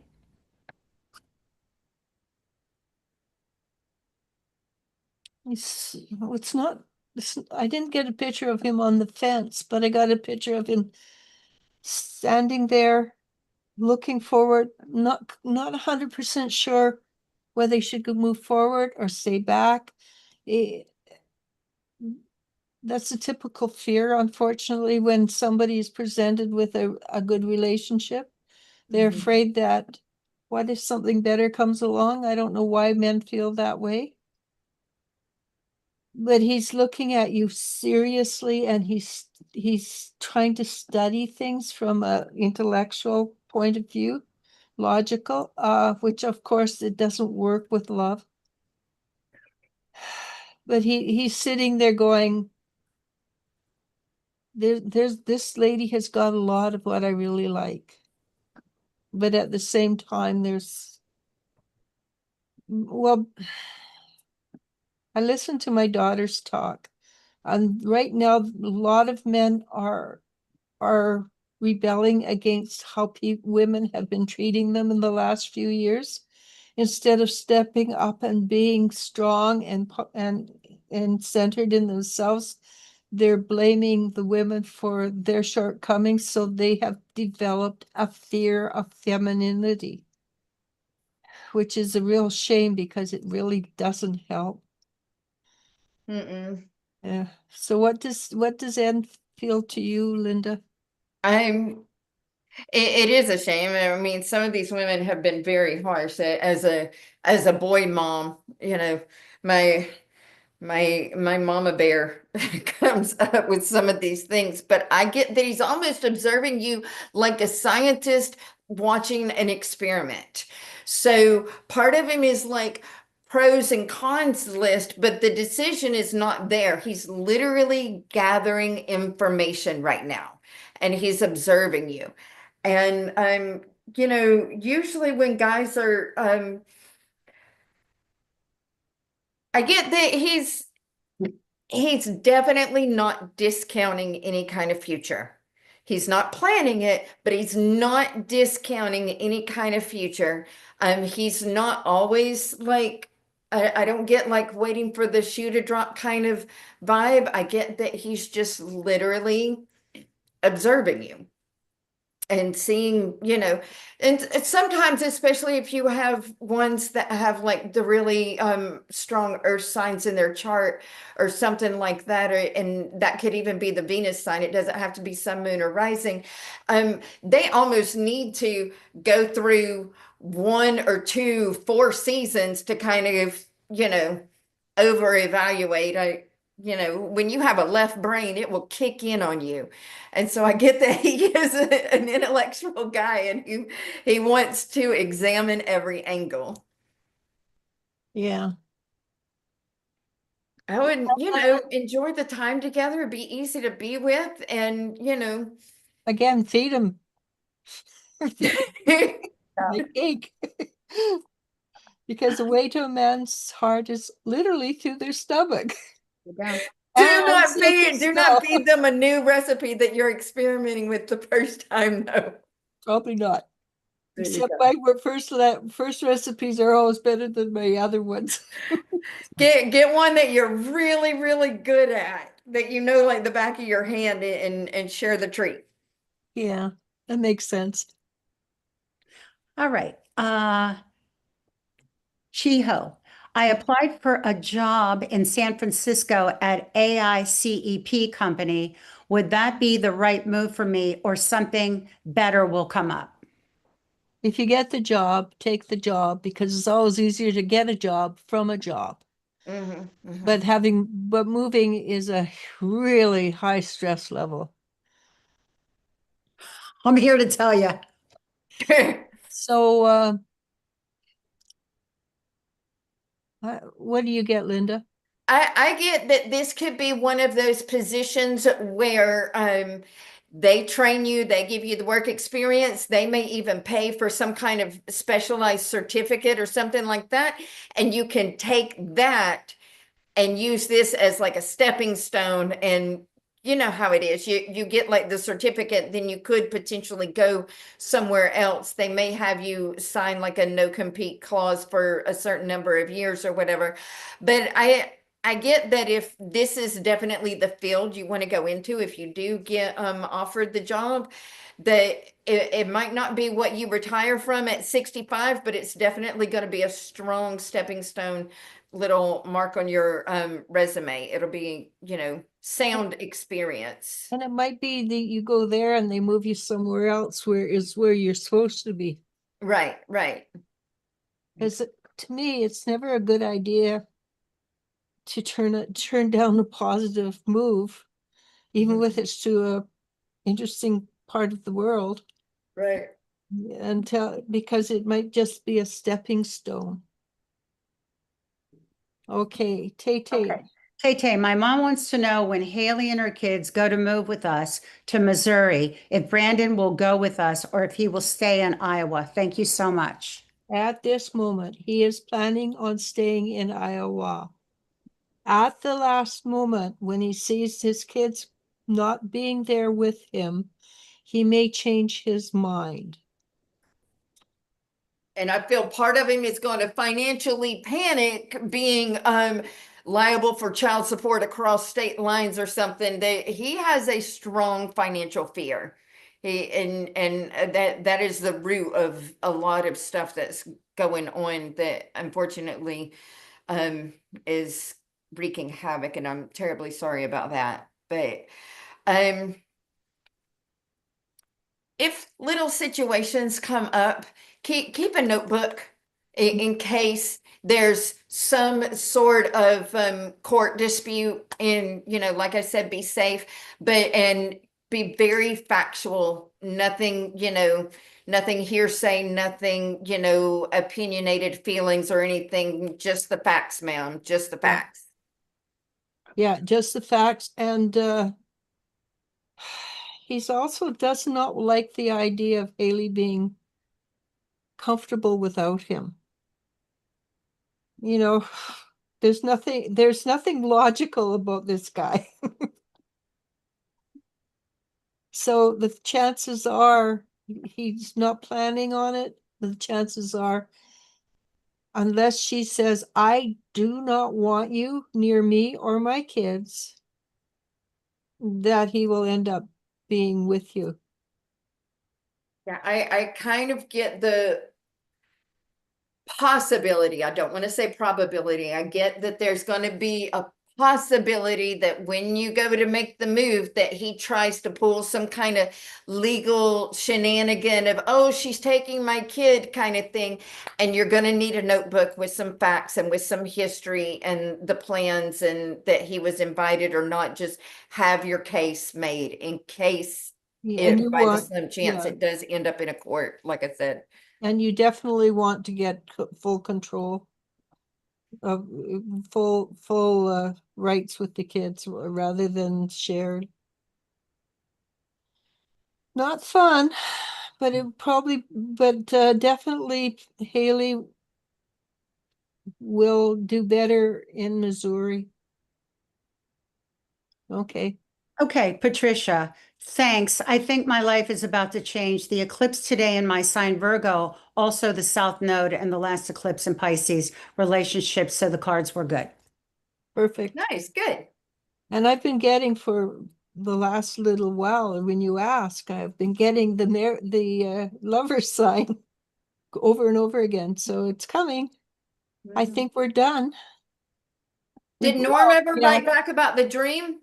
It's not, I didn't get a picture of him on the fence, but I got a picture of him standing there, looking forward, not 100% sure whether he should move forward or stay back. Eh, That's a typical fear, unfortunately, when somebody is presented with a good relationship. They're Mhm. afraid that what if something better comes along? I don't know why men feel that way. But he's looking at you seriously, and he's trying to study things from a intellectual point of view, logical, which of course it doesn't work with love. But he's sitting there going, there's this lady has got a lot of what I really like. But at the same time, well, I listen to my daughters talk. And right now, a lot of men are rebelling against how women have been treating them in the last few years. Instead of stepping up and being strong and centered in themselves, they're blaming the women for their shortcomings. So they have developed a fear of femininity, which is a real shame because it really doesn't help. Mm-mm. Yeah. So what does Anne feel to you, Linda? I'm it is a shame. I mean, some of these women have been very harsh as a boy mom, my my mama bear comes up with some of these things, but I get that he's almost observing you like a scientist watching an experiment. So part of him is like pros and cons list, but the decision is not there. He's literally gathering information right now, and he's observing you. And usually when guys are I get that he's definitely not discounting any kind of future. He's not planning it, but he's not discounting any kind of future. He's not always like, I don't get like waiting for the shoe to drop kind of vibe. I get that he's just literally observing you and seeing, and sometimes, especially if you have ones that have like the really strong earth signs in their chart or something like that, and that could even be the Venus sign. It doesn't have to be sun, moon, or rising. They almost need to go through 1 or 2, 4 seasons to kind of, over evaluate. When you have a left brain, it will kick in on you. And so I get that he is an intellectual guy, and he wants to examine every angle. Yeah. I would, enjoy the time together, be easy to be with, and, Again, feed him. Like cake. Because the way to a man's heart is literally through their stomach. And silky do not smell. feed them a new recipe that you're experimenting with the first time, though. Probably not. There you Except go. my first recipes are always better than my other ones. Get one that you're really, really good at, that like the back of your hand, and share the treat. Yeah, that makes sense. All right. Chiho, I applied for a job in San Francisco at AICEP company. Would that be the right move for me, or something better will come up? If you get the job, take the job, because it's always easier to get a job from a job. But moving is a really high stress level. I'm here to tell you. So, what do you get, Linda? I get that this could be one of those positions where they train you, they give you the work experience, they may even pay for some kind of specialized certificate or something like that, and you can take that and use this as like a stepping stone. And you know how it is, you get like the certificate, then you could potentially go somewhere else. They may have you sign like a no compete clause for a certain number of years or whatever. But I get that if this is definitely the field you want to go into, if you do get offered the job, that it might not be what you retire from at 65, but it's definitely going to be a strong stepping stone, little mark on your resume. It'll be, sound experience. And it might be that you go there and they move you somewhere else where you're supposed to be. Right, right. Because to me, it's never a good idea to turn down a positive move, even Mhm. if it's to a interesting part of the world, Right. because it might just be a stepping stone. Okay, Tay. Okay. Tay, my mom wants to know when Haley and her kids go to move with us to Missouri, if Brandon will go with us or if he will stay in Iowa. Thank you so much. At this moment, he is planning on staying in Iowa. At the last moment, when he sees his kids not being there with him, he may change his mind. And I feel part of him is going to financially panic, being liable for child support across state lines or something. He has a strong financial fear. That is the root of a lot of stuff that's going on that unfortunately is wreaking havoc, and I'm terribly sorry about that. But um if little situations come up, keep a notebook in case there's some sort of court dispute. And like I said, be safe, and be very factual. Nothing, nothing hearsay, nothing, opinionated feelings or anything. Just the facts, ma'am. Just the Yeah. facts. Yeah, just the facts. And he's also does not like the idea of Haley being comfortable without him. There's nothing logical about this guy. So the chances are he's not planning on it. The chances are, unless she says, I do not want you near me or my kids, that he will end up being with you. Yeah, I kind of get the possibility. I don't want to say probability. I get that there's going to be a possibility that when you go to make the move, that he tries to pull some kind of legal shenanigan of, oh, she's taking my kid kind of thing. And you're going to need a notebook with some facts and with some history and the plans, and that he was invited or not. Just have your case made in case And you by the want, slim chance yeah, it does end up in a court, like I said. and you definitely want to get full control of full rights with the kids rather than shared. Not fun, but definitely Haley will do better in Missouri. Okay. Okay, Patricia, thanks. I think my life is about to change. The eclipse today in my sign Virgo, also the South Node and the last eclipse in Pisces, relationships. So the cards were good. Perfect. Nice, good. And I've been getting for the last little while, when you ask, I've been getting the lover's sign over and over again. So it's coming. I think we're done. Did Norm ever Yeah. write back about the dream?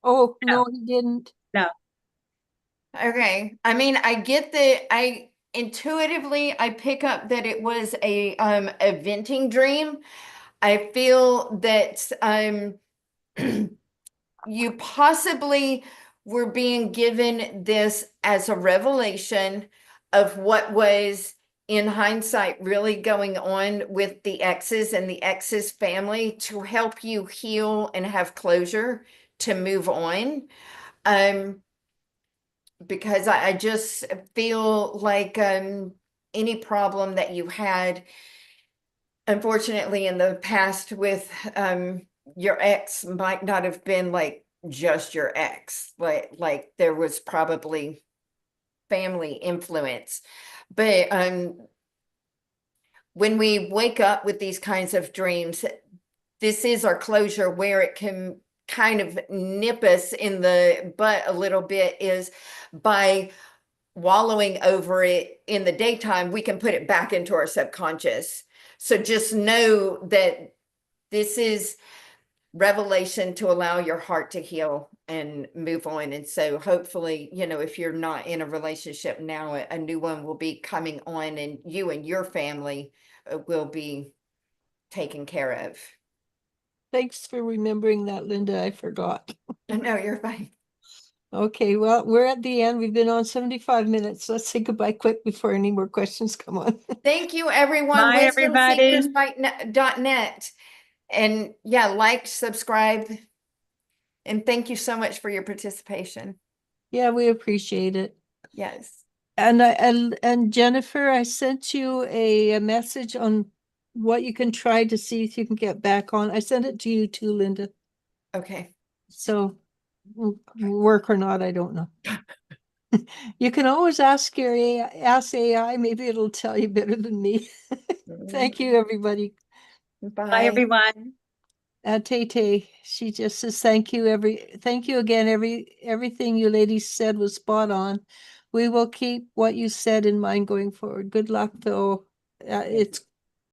Oh, no, he didn't. No. Okay. I mean, I get that. I intuitively I pick up that it was a venting dream. I feel that you possibly were being given this as a revelation of what was in hindsight, really going on with the exes and the exes family to help you heal and have closure to move on. Because I just feel like any problem that you had, unfortunately, in the past with your ex might not have been like just your ex, like there was probably family influence. But when we wake up with these kinds of dreams, this is our closure where it can kind of nip us in the butt a little bit, is by wallowing over it in the daytime, we can put it back into our subconscious. So just know that this is revelation to allow your heart to heal and move on. And so hopefully, if you're not in a relationship now, a new one will be coming on, and you and your family will be taken care of. Thanks for remembering that, Linda. I forgot. No, you're fine. Okay, well, we're at the end. We've been on 75 minutes. Let's say goodbye quick before any more questions come on. Thank you, everyone. Bye, everybody. WisdomSeekersNet. And yeah, like, subscribe, and thank you so much for your participation. Yeah, we appreciate it. Yes. And Jennifer, I sent you a message on what you can try to see if you can get back on. I sent it to you too, Linda. Okay. So work or not, I don't know. You can always ask ask AI, maybe it'll tell you better than me. Thank you, everybody. Bye. Bye, everyone. Tay, she just says, thank you again. Everything you ladies said was spot on. We will keep what you said in mind going forward. Good luck, though. It's